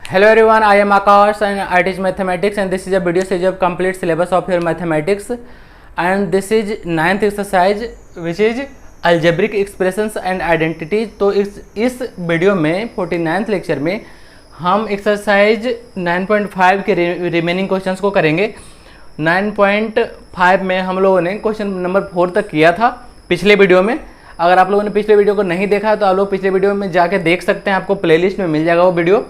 Hello everyone, I am Akash and I teach mathematics, and this is a video series of complete syllabus of your mathematics, and this is 9th exercise which is algebraic expressions and identities। तो इस video में 49th lecture में हम exercise 9.5 के remaining questions को करेंगे। 9.5 में हम लोगों ने क्वेश्चन नंबर 4 तक किया था पिछले वीडियो में। अगर आप लोगों ने पिछले वीडियो को नहीं देखा तो आप लोग पिछले वीडियो में जाके देख सकते हैं, आपको प्लेलिस्ट में मिल जाएगा वो वीडियो।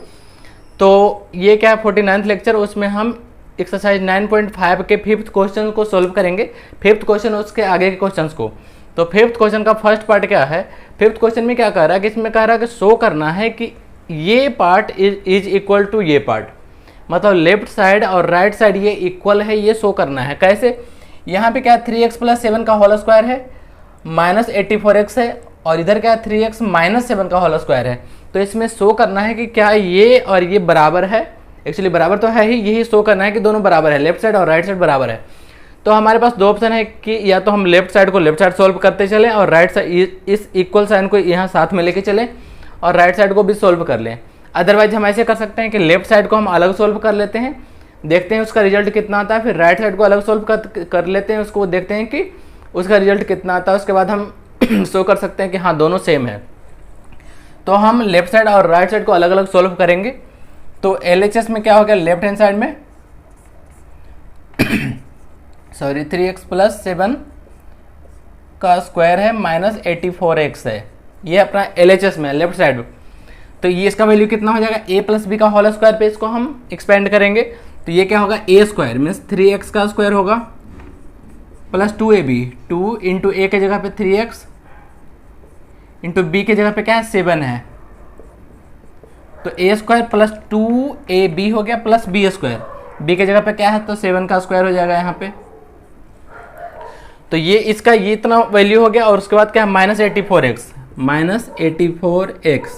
तो ये क्या है 49th लेक्चर, उसमें हम एक्सरसाइज 9.5 के 5th क्वेश्चन को सोल्व करेंगे। 5th क्वेश्चन उसके आगे के क्वेश्चंस को। तो 5th क्वेश्चन का फर्स्ट पार्ट क्या है, 5th क्वेश्चन में क्या कह रहा है कि इसमें कह रहा है कि शो करना है कि ये पार्ट इज इक्वल टू ये पार्ट, मतलब लेफ्ट साइड और राइट साइड ये इक्वल है, ये शो करना है। कैसे, यहाँ पे क्या है 3x + 7 का होल स्क्वायर है, -84x है, और इधर क्या है 3x - 7 का होल स्क्वायर है। तो इसमें शो करना है कि क्या ये और ये बराबर है। एक्चुअली बराबर तो है ही, यही शो करना है कि दोनों बराबर है, लेफ्ट साइड और राइट साइड बराबर है। तो हमारे पास दो ऑप्शन है कि या तो हम लेफ्ट साइड को लेफ्ट साइड सोल्व करते चलें और राइट साइड इस इक्वल साइन को यहाँ साथ में लेके चलें और राइट साइड को भी सोल्व कर लें। अदरवाइज हम ऐसे कर सकते हैं कि लेफ्ट साइड को हम अलग सोल्व कर लेते हैं, देखते हैं उसका रिजल्ट कितना आता है, फिर राइट साइड को अलग सोल्व कर लेते हैं, उसको देखते हैं कि उसका रिजल्ट कितना आता है। उसके बाद हम शो कर सकते हैं कि हाँ दोनों सेम है। तो हम लेफ्ट साइड और राइट साइड को अलग अलग सोल्व करेंगे। तो LHS में क्या हो गया, लेफ्ट हैंड साइड में सॉरी 3x + 7 का स्क्वायर है -84x है, ये अपना LHS में लेफ्ट साइड। तो ये इसका वैल्यू कितना हो जाएगा, a + b का होल स्क्वायर पे इसको हम एक्सपेंड करेंगे। तो ये क्या होगा, a स्क्वायर मीन्स 3x का स्क्वायर होगा प्लस 2ab, 2 इंटू a के जगह पे 3x इंटू b के जगह पे क्या है 7 है। तो a स्क्वायर प्लस 2ab हो गया प्लस b स्क्वायर, b के जगह पे क्या है तो 7 का स्क्वायर हो जाएगा यहाँ पे। तो ये इसका ये इतना वैल्यू हो गया, और उसके बाद क्या है -84x।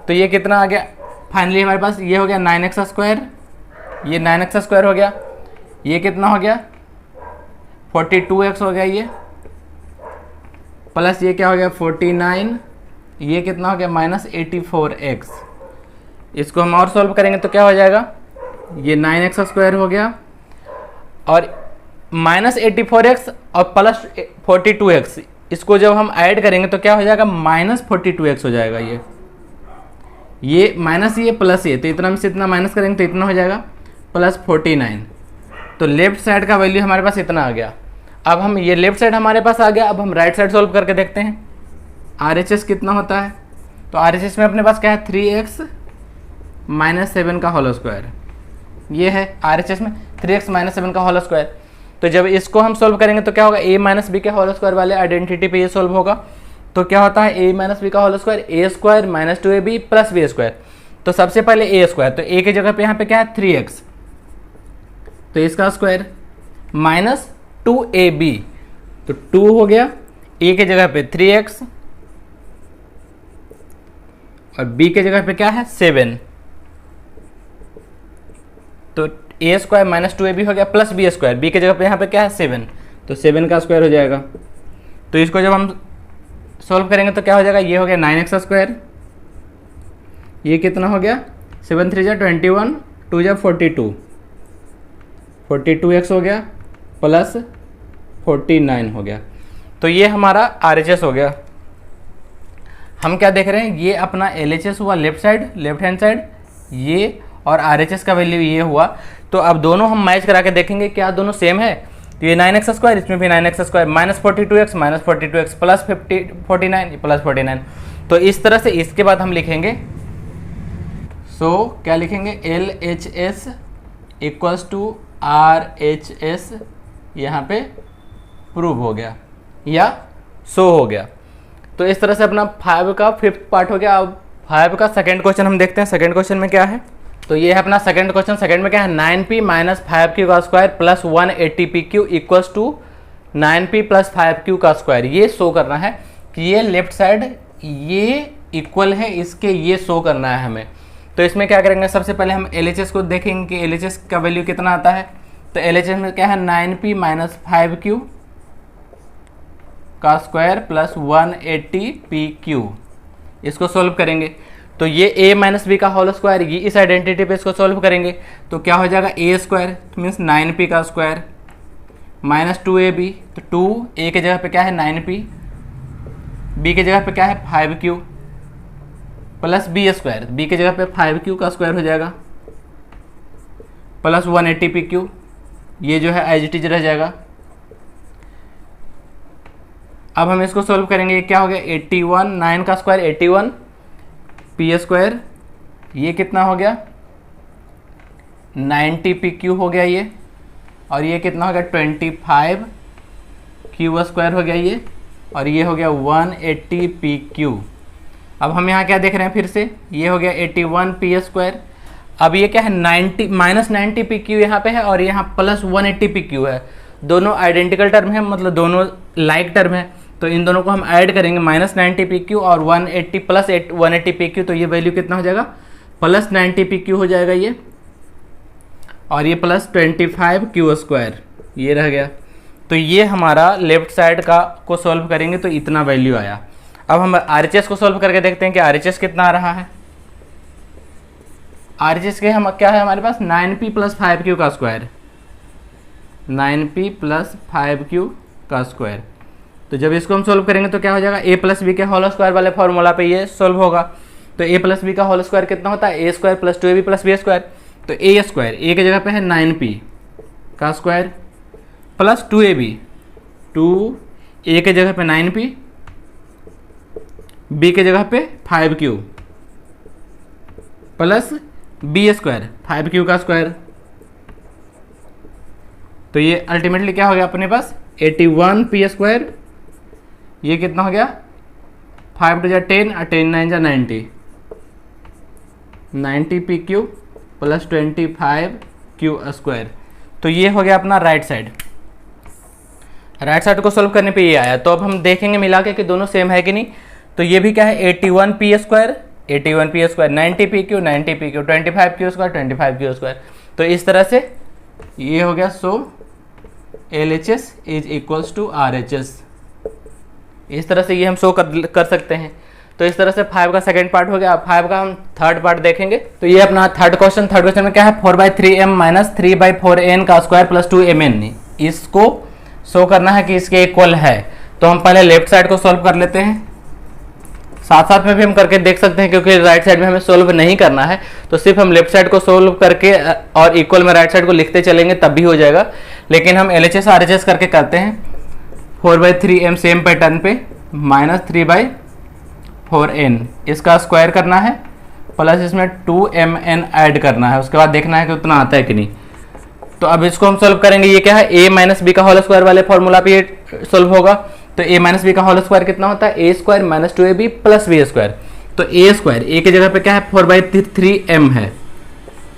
तो ये कितना आ गया, फाइनली हमारे पास ये हो गया 9x स्क्वायर, ये 9x स्क्वायर हो गया, ये कितना हो गया 42x हो गया, ये प्लस ये क्या हो गया 49, ये कितना हो गया -84x। इसको हम और सॉल्व करेंगे तो क्या हो जाएगा, ये 9x स्क्वायर हो गया और -84x और प्लस 42x, इसको जब हम ऐड करेंगे तो क्या हो जाएगा -42x हो जाएगा। ये माइनस ये प्लस ये, तो इतना में से इतना माइनस करेंगे तो इतना हो जाएगा +49। तो लेफ्ट साइड का वैल्यू हमारे पास इतना आ गया। अब हम ये लेफ्ट साइड हमारे पास आ गया, अब हम राइट साइड सोल्व करके देखते हैं RHS कितना होता है। तो RHS में अपने पास क्या है 3x - 7 का होल स्क्वायर, ये है RHS में 3x - 7 का होल स्क्वायर। तो जब इसको हम सोल्व करेंगे तो क्या होगा, a - b के होल स्क्वायर वाले आइडेंटिटी पे ये सोल्व होगा। तो क्या होता है a - b का whole square, a square - 2ab + b square. तो सबसे पहले a स्क्वायर, तो a की जगह पे यहाँ पे क्या है 3x, तो इसका स्क्वायर -2ab, तो 2 हो गया, a के जगह पे 3x और b के जगह पे क्या है 7। तो a स्क्वायर - 2ab हो गया प्लस b स्क्वायर, b के जगह पे यहाँ पे क्या है 7, तो 7 का स्क्वायर हो जाएगा। तो इसको जब हम सॉल्व करेंगे तो क्या हो जाएगा, ये हो गया 9x स्क्वायर, ये कितना हो गया 7 3 = 21, 2 = 42, 42x हो गया प्लस 49 हो गया। तो ये हमारा RHS हो गया। हम क्या देख रहे हैं, ये अपना LHS हुआ left side, left hand side ये, और RHS का वैल्यू ये हुआ। तो अब दोनों हम मैच करा के देखेंगे क्या दोनों सेम है। तो ये 9x स्क्वायर, इसमें भी 9x square, -42x plus 49 plus 49। तो इस तरह से इसके बाद हम लिखेंगे, क्या लिखेंगे LHS = RHS, यहाँ पे प्रूव हो गया या शो हो गया। तो इस तरह से अपना 5 का 5th पार्ट हो गया। अब 5 का सेकंड क्वेश्चन हम देखते हैं, सेकंड क्वेश्चन में क्या है। तो ये है अपना सेकंड क्वेश्चन। सेकंड में क्या है 9p - 5q का square plus 180pq = 9p + 5q का स्क्वायर। ये शो करना है कि ये लेफ्ट साइड ये इक्वल है, इसके ये शो करना है हमें। तो इसमें क्या करेंगे, सबसे पहले हम LHS को देखेंगे कि LHS का वैल्यू कितना आता है। तो LHS में क्या है 9p - 5q का स्क्वायर प्लस 180pq, इसको सोल्व करेंगे। तो ये a माइनस बी का होल स्क्वायर, ये इस आइडेंटिटी पे इसको सॉल्व करेंगे तो क्या हो जाएगा a स्क्वायर मीन्स 9p का स्क्वायर माइनस 2ab, तो 2 a के जगह पे क्या है 9p, b के जगह पे क्या है 5q plus b square, b के जगह पे 5q का स्क्वायर हो जाएगा प्लस 180pq, ये जो है एज इट इज रह जाएगा। अब हम इसको सॉल्व करेंगे, ये क्या हो गया 81, 9 का स्क्वायर 81 पी स्क्वायर, ये कितना हो गया 90pq हो गया ये, और ये कितना हो गया 25q स्क्वायर हो गया ये, और ये हो गया 180pq। अब हम यहाँ क्या देख रहे हैं फिर से, ये हो गया 81p स्क्वायर। अब ये क्या है 90 माइनस 90pq यहाँ पे है और यहाँ प्लस 180pq है, दोनों आइडेंटिकल टर्म है, मतलब दोनों लाइक टर्म है, तो इन दोनों को हम ऐड करेंगे माइनस 90pq और 180 प्लस 180pq, तो ये वैल्यू कितना हो जाएगा प्लस 90pq हो जाएगा ये, और ये प्लस 25q स्क्वायर ये रह गया। तो ये हमारा लेफ्ट साइड का को सॉल्व करेंगे तो इतना वैल्यू आया। अब हम RHS को सॉल्व करके देखते हैं कि RHS कितना आ रहा है। RHS के हम क्या है हमारे पास 9p प्लस 5q का स्क्वायर, 9p प्लस 5q का स्क्वायर। तो जब इसको हम सोल्व करेंगे तो क्या हो जाएगा a प्लस बी के होल स्क्वायर वाले फॉर्मूला पे ये सोल्व होगा। तो a प्लस बी का होल स्क्वायर कितना होता है a square plus 2ab plus B square. तो a स्क्वायर a के जगह पे है 9p का स्क्वायर प्लस 2ab, 2a के जगह पे 9p, b के जगह पे 5q plus b square 5q का स्क्वायर। तो ये अल्टीमेटली क्या हो गया अपने पास 81p स्क्वायर, ये कितना हो गया 5 टू 10 और 10 9 90, 90pq प्लस 25q स्क्वायर। तो ये हो गया अपना राइट साइड। राइट साइड को सोल्व करने पे ये आया। तो अब हम देखेंगे मिला के कि दोनों सेम है कि नहीं। तो ये भी क्या है 81p square 81p square, 90pq 90pq, 25q square 25q square. तो इस तरह से ये हो गया। So LHS is equals to RHS। इस तरह से ये हम शो कर सकते हैं। तो इस तरह से 5 का सेकंड पार्ट हो गया। अब 5 का हम थर्ड पार्ट देखेंगे। तो ये अपना थर्ड क्वेश्चन में क्या है 4/3m माइनस 3/4n का स्क्वायर प्लस 2mn। इसको शो करना है कि इसके इक्वल है। तो हम पहले लेफ्ट साइड को सॉल्व कर लेते हैं, साथ साथ में भी हम करके देख सकते हैं, क्योंकि राइट साइड में हमें सोल्व नहीं करना है। तो सिर्फ हम लेफ्ट साइड को सोल्व करके और इक्वल में राइट साइड को लिखते चलेंगे तब भी हो जाएगा। लेकिन हम LHS RHS करके करते हैं। 4/3m सेम पैटर्न पे माइनस 3/4n इसका स्क्वायर करना है प्लस इसमें 2mn ऐड करना है। उसके बाद देखना है कि उतना आता है कि नहीं। तो अब इसको हम सोल्व करेंगे। ये क्या है a माइनस बी का होल स्क्वायर वाले फॉर्मूला पे ये सोल्व होगा। तो a माइनस बी का होल स्क्वायर कितना होता है a square minus 2ab plus B square. तो a स्क्वायर a की जगह पे क्या है 4/3m है,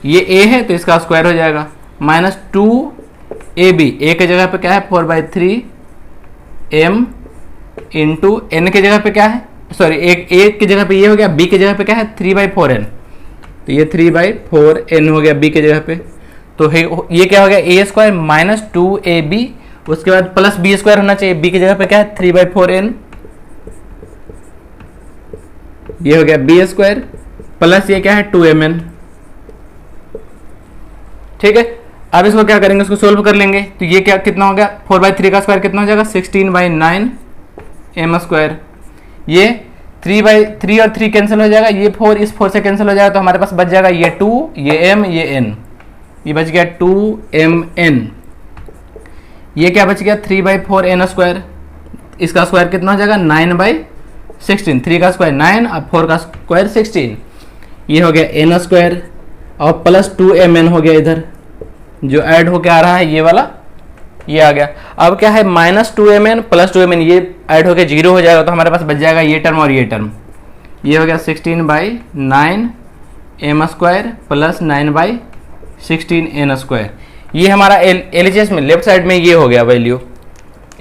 ये a है तो इसका स्क्वायर हो जाएगा माइनस 2ab a की जगह पे क्या है 4/3m इंटू n की जगह पे क्या है सॉरी a की जगह पे ये हो गया, b की जगह पे क्या है 3/4n। तो ये 3/4n हो गया b की जगह पे। तो ये क्या हो गया a स्क्वायर माइनस 2ab, उसके बाद प्लस बी स्क्वायर होना चाहिए। b की जगह पे क्या है 3/4n, ये हो गया b स्क्वायर प्लस ये क्या है 2mn। ठीक है। अब इसको क्या करेंगे, इसको सोल्व कर लेंगे। तो ये क्या कितना हो गया 4/3 का स्क्वायर कितना हो जाएगा 16/9m स्क्वायर। ये 3/3 और 3 कैंसिल हो जाएगा, ये 4 इस 4 से कैंसिल हो जाएगा। तो हमारे पास बच जाएगा ये 2, ये m, ये n, ये बच गया 2mn। ये क्या बच गया 3/4n स्क्वायर। इसका स्क्वायर कितना हो जाएगा 9/16। 3 का स्क्वायर 9 और 4 का स्क्वायर 16। ये हो गया n स्क्वायर और प्लस 2mn हो गया इधर जो ऐड होके आ रहा है, ये वाला ये आ गया। अब क्या है माइनस 2mn प्लस 2mn, ये ऐड होके 0 हो जाएगा। तो हमारे पास बच जाएगा ये टर्म और ये टर्म। ये हो गया 16/9m square plus 9/16n square. ये हमारा LHS में लेफ्ट साइड में ये हो गया वैल्यू।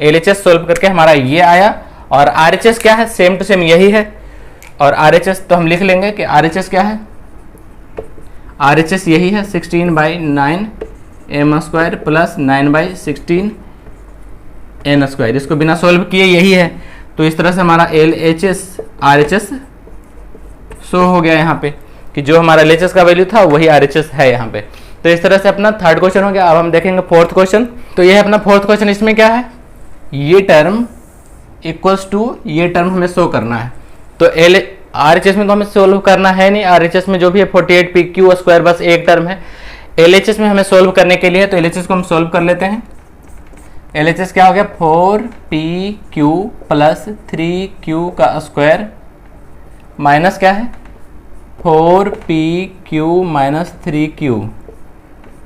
LHS सोल्व करके हमारा ये आया। और RHS क्या है सेम टू सेम यही है। और RHS तो हम लिख लेंगे कि RHS क्या है, RHS यही है 16/9m square plus 9/16n square. इसको बिना सोल्व किए यही है। तो इस तरह से हमारा LHS RHS शो हो गया यहाँ पे कि जो हमारा LHS का वैल्यू था वही RHS है यहाँ पे। तो इस तरह से अपना थर्ड क्वेश्चन हो गया। अब हम देखेंगे फोर्थ क्वेश्चन। तो ये है अपना फोर्थ क्वेश्चन। इसमें क्या है, ये टर्म इक्वल्स टू ये टर्म हमें शो करना है। तो RHS में तो हमें सोल्व करना है नहीं, RHS में जो भी है 48pq² बस एक टर्म है। LHS में हमें सोल्व करने के लिए, तो LHS को हम सोल्व कर लेते हैं। LHS क्या हो गया, 4pq प्लस 3q का स्क्वायर माइनस क्या है 4pq माइनस 3q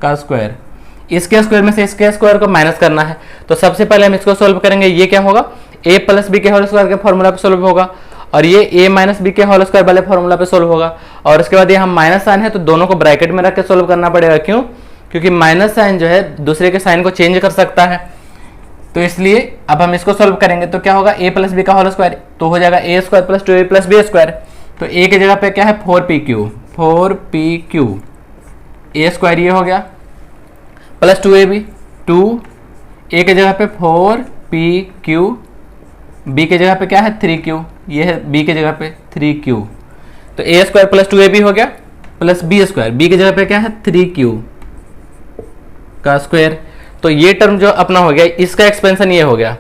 का स्क्वायर। इसके स्क्वायर में से इसके स्क्वायर को माइनस करना है। तो सबसे पहले हम इसको सोल्व करेंगे। ये क्या होगा, a प्लस बी के होल स्क्वायर के फॉर्मूला पे सोल्व होगा, और ये a माइनस बी के होल स्क्वायर वाले फॉर्मूला पे सोल्व होगा। और उसके बाद ये हम माइनस साइन है तो दोनों को ब्रैकेट में रख के सोल्व करना पड़ेगा। क्यों, क्योंकि माइनस साइन जो है दूसरे के साइन को चेंज कर सकता है। तो इसलिए अब हम इसको सोल्व करेंगे। तो क्या होगा, a प्लस बी का होल स्क्वायर तो हो जाएगा a square plus 2a plus B square. तो a की जगह पे क्या है 4pq a स्क्वायर ये हो गया प्लस 2ab 2a की जगह पे 4pq b की जगह पे क्या है 3q, ये है b की जगह पे 3q। तो a स्क्वायर प्लस 2ab हो गया प्लस b स्क्वायर, b की जगह पे क्या है 3q का स्क्वायर। तो ये टर्म जो अपना हो गया, इसका एक्सपेंशन ये हो गया।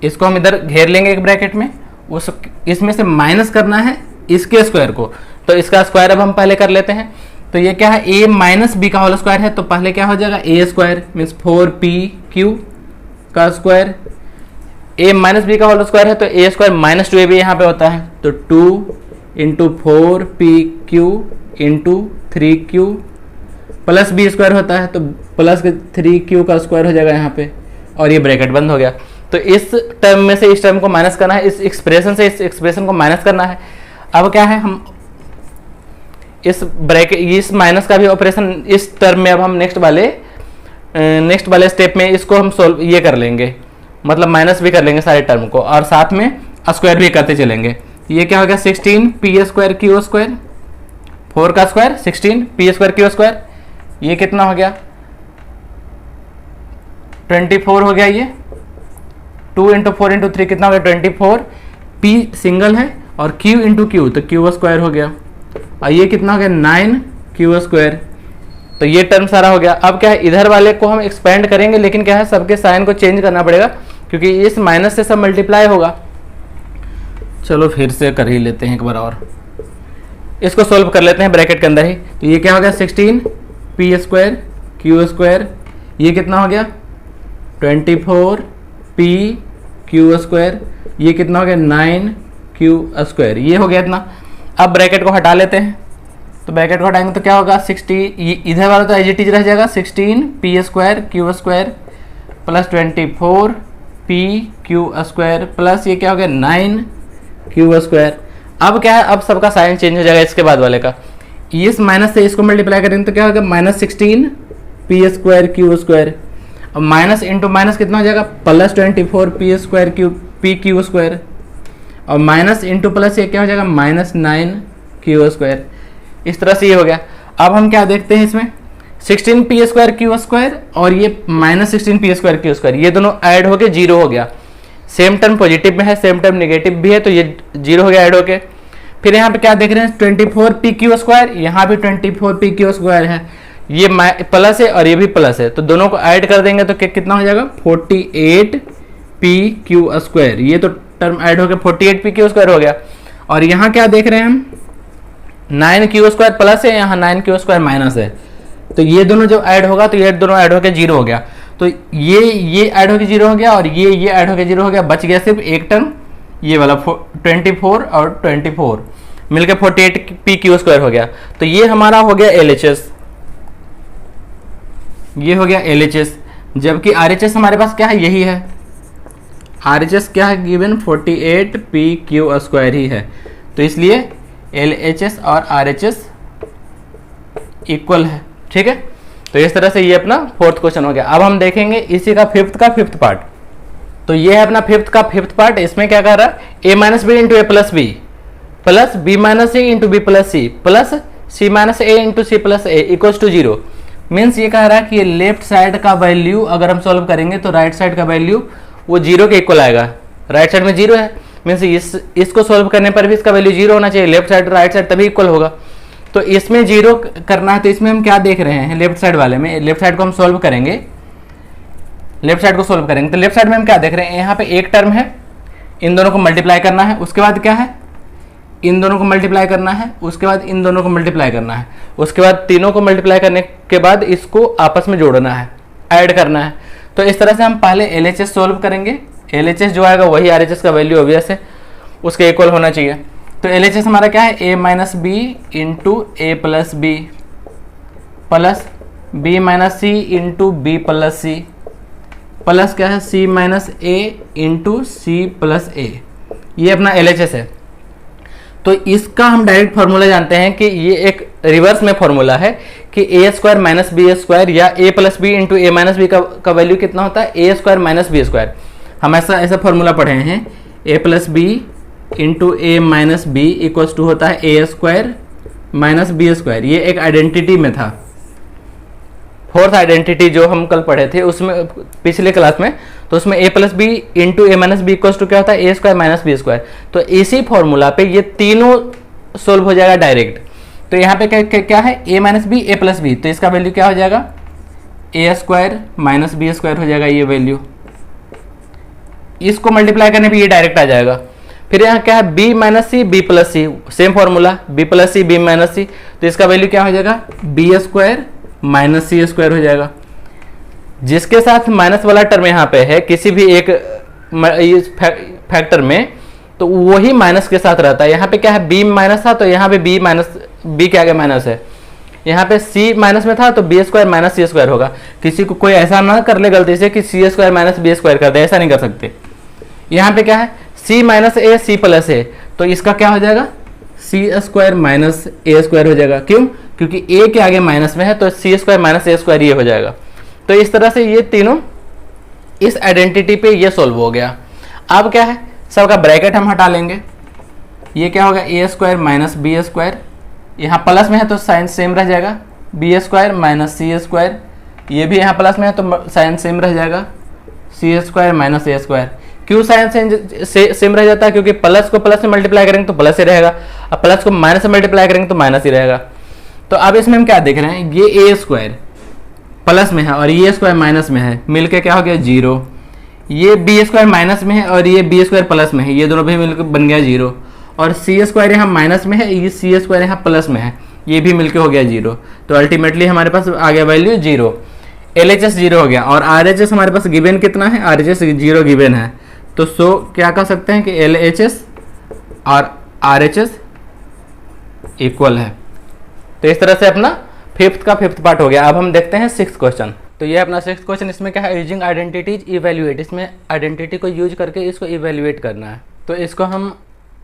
इसको हम इधर घेर लेंगे एक ब्रैकेट में, उस इसमें से माइनस करना है इसके स्क्वायर को। तो इसका स्क्वायर अब हम पहले कर लेते हैं। तो ये क्या है, a माइनस बी का होल स्क्वायर है, तो पहले क्या हो जाएगा a स्क्वायर मीन्स 4pq का स्क्वायर। a माइनस बी का होल स्क्वायर है तो a स्क्वायर माइनस 2ab यहाँ पे होता है। तो 2 into 4pq into 3q plus B square होता है, तो प्लस 3q का स्क्वायर हो जाएगा यहाँ पे, और ये ब्रैकेट बंद हो गया। तो इस टर्म में से इस टर्म को माइनस करना है, इस एक्सप्रेशन से इस एक्सप्रेशन को माइनस करना है। अब क्या है, हम इस ब्रैकेट इस माइनस का भी ऑपरेशन इस टर्म में अब हम नेक्स्ट वाले स्टेप में इसको हम सोल्व ये कर लेंगे, मतलब माइनस भी कर लेंगे सारे टर्म को, और साथ में स्क्वायर भी करते चलेंगे। ये क्या हो गया 16p²q², 4 का स्क्वायर 16p²q², ये कितना हो गया 24 हो गया। ये 2 इंटू 4 इंटू 3 कितना हो गया 24, p सिंगल है और q इंटू क्यू तो q स्क्वायर हो गया, और ये कितना हो गया 9q²। तो ये टर्म सारा हो गया। अब क्या है, इधर वाले को हम एक्सपेंड करेंगे, लेकिन क्या है सबके साइन को चेंज करना पड़ेगा क्योंकि इस माइनस से सब मल्टीप्लाई होगा। चलो फिर से कर ही लेते हैं एक बार और, इसको सोल्व कर लेते हैं ब्रैकेट के अंदर ही। तो ये क्या हो गया 16p²q², ये कितना हो गया 24pq², ये कितना हो गया 9q², ये हो गया इतना। अब ब्रैकेट को हटा लेते हैं। तो ब्रैकेट को हटाएंगे तो क्या होगा 60, इधर वाला तो एज इट इज रह जाएगा 16p²q² प्लस 24pq² प्लस ये क्या हो गया 9q²। अब क्या है, अब सबका साइन चेंज हो जाएगा इसके बाद वाले का। इस माइनस से इसको मल्टीप्लाई करेंगे तो क्या होगा -16p²q², अब माइनस इंटू माइनस कितना हो जाएगा प्लस 24p²pq², और माइनस इंटू प्लस ये क्या हो जाएगा -9q²। इस तरह से ये हो गया। अब हम क्या देखते हैं इसमें 16p²q² और ये -16p²q², ये दोनों ऐड होके 0 हो गया। सेम टर्म पॉजिटिव में है, सेम टर्म नेगेटिव भी है, तो ये 0 हो गया ऐड होके। फिर यहाँ पे क्या देख रहे हैं 24pq², यहाँ भी 24pq² है, ये प्लस है और ये भी प्लस है, तो दोनों को ऐड कर देंगे तो कितना हो जाएगा 48pq²। ये तो टर्म ऐड होकर 48pq² हो गया। और यहाँ क्या देख रहे हैं हम 9q² प्लस है, यहाँ 9q² माइनस है, तो ये दोनों जब ऐड होगा तो ये दोनों ऐड होकर 0 हो गया। तो ये ऐड होकर 0 हो गया और ये ऐड होकर 0 हो गया, बच गया सिर्फ एक टर्म ये वाला 24 और 24 मिलकर 48pq² हो गया। तो ये हमारा हो गया LHS, ये हो गया LHS। जबकि RHS हमारे पास क्या है, यही है RHS क्या है गिवन 48pq² ही है, तो इसलिए LHS और RHS इक्वल है। ठीक है, तो इस तरह से ये अपना फोर्थ क्वेश्चन हो गया। अब हम देखेंगे इसी का फिफ्थ पार्ट। तो ये है अपना फिफ्थ पार्ट। इसमें क्या कर रहा है a minus B into A plus B plus B minus C into B plus C plus C minus A into C plus A equals to 0। Means ये कह रहा है कि ये लेफ्ट साइड का वैल्यू अगर हम सॉल्व करेंगे तो राइट साइड का वैल्यू वो 0 के इक्वल आएगा। राइट साइड में 0 है मीन्स इसको सोल्व करने पर भी इसका वैल्यू 0 होना चाहिए, लेफ्ट साइड राइट साइड तभी इक्वल होगा। तो इसमें 0 करना है, तो इसमें हम क्या देख रहे हैं, लेफ्ट साइड वाले में, लेफ्ट साइड को हम सोल्व करेंगे, लेफ्ट साइड को सोल्व करेंगे। तो लेफ्ट साइड में हम क्या देख रहे हैं, यहाँ पे एक टर्म है, इन दोनों को मल्टीप्लाई करना है, उसके बाद क्या है, इन दोनों को मल्टीप्लाई करना है, उसके बाद इन दोनों को मल्टीप्लाई करना है, उसके बाद तीनों को मल्टीप्लाई करने के बाद इसको आपस में जोड़ना है, ऐड करना है। तो इस तरह से हम पहले LHS सोल्व करेंगे, LHS जो आएगा वही RHS का वैल्यू ऑब्वियस है उसके इक्वल होना चाहिए। तो LHS हमारा क्या है, a minus B into A plus B plus B minus C into B plus C plus क्या है, c minus A into C plus A, ये अपना LHS है। तो इसका हम डायरेक्ट फार्मूला जानते हैं कि ये एक रिवर्स में फार्मूला है कि A square minus B square या A plus B into A minus B का वैल्यू कितना होता है, A square minus B square. हम ऐसा फार्मूला पढ़े हैं, A plus B into A minus B equals to होता है A square minus B square. ये एक आइडेंटिटी में था, फोर्थ आइडेंटिटी जो हम कल पढ़े थे उसमें पिछले क्लास में, तो उसमें A plus B into A minus B equals to क्या होता है, A square minus B square. तो इसी फॉर्मूला पे ये तीनों सोल्व हो जाएगा डायरेक्ट। तो यहाँ पे क्या है, ए माइनस बी ए प्लस बी, तो इसका वैल्यू क्या हो जाएगा, ए स्क्वायर माइनस बी स्क्वायर हो जाएगा ये वैल्यू। इसको मल्टीप्लाई करने पे ये डायरेक्ट आ जाएगा। फिर यहाँ क्या है, B minus C B plus C, same formula, B plus C B minus C, तो इसका वैल्यू क्या हो जाएगा, B square minus C square हो जाएगा। जिसके साथ माइनस वाला टर्म यहाँ पे है किसी भी एक फैक्टर में, तो वही माइनस के साथ रहता है। यहाँ पे क्या है, बी माइनस था तो यहाँ पे बी माइनस बी के आगे माइनस है, यहाँ पे सी माइनस में था तो B square minus C square होगा। किसी को कोई ऐसा ना कर ले गलती से कि सी स्क्वायर माइनस बी स्क्वायर कर दे, ऐसा नहीं कर सकते। यहाँ पे क्या है, सी माइनस ए सी प्लस ए, तो इसका क्या हो जाएगा, सी स्क्वायर माइनस ए स्क्वायर हो जाएगा। क्यों, क्योंकि ए के आगे माइनस में है तो सी स्क्वायर माइनस ए स्क्वायर ये हो जाएगा। तो इस तरह से ये तीनों इस आइडेंटिटी पे ये सोल्व हो गया। अब क्या है, सबका ब्रैकेट हम हटा लेंगे, ये क्या होगा, ए स्क्वायर माइनस बी स्क्वायर, यहाँ प्लस में है तो साइन सेम रह जाएगा, B square minus C square, ये भी यहाँ प्लस में है तो साइन सेम रह जाएगा, सी स्क्वायर माइनस ए स्क्वायर। क्यों साइन सेम रह जाता है, क्योंकि प्लस को प्लस से मल्टीप्लाई करेंगे तो प्लस ही रहेगा, अब प्लस को माइनस से मल्टीप्लाई करेंगे तो माइनस ही रहेगा। तो अब इसमें हम क्या देख रहे हैं, ये ए स्क्वायर प्लस में है और ये स्क्वायर माइनस में है, मिलके क्या हो गया 0। ये बी स्क्वायर माइनस में है और ये बी स्क्वायर प्लस में है, ये दोनों भी मिलकर बन गया 0। और सी स्क्वायर यहाँ माइनस में है, ये सी स्क्वायर यहाँ प्लस में है, ये भी मिलके हो गया 0। तो अल्टीमेटली हमारे पास आ गया वैल्यू 0, LHS 0 हो गया। और RHS हमारे पास गिवन कितना है, RHS 0 गिवन है। तो सो क्या कह सकते हैं कि LHS और RHS इक्वल है। तो इस तरह से अपना फिफ्थ का फिफ्थ पार्ट हो गया। अब हम देखते हैं सिक्स्थ क्वेश्चन। तो ये अपना सिक्स्थ क्वेश्चन, इसमें क्या है, यूजिंग आइडेंटिटीज इवेल्युएट, इसमें आइडेंटिटी को यूज करके इसको इवेल्युएट करना है। तो इसको हम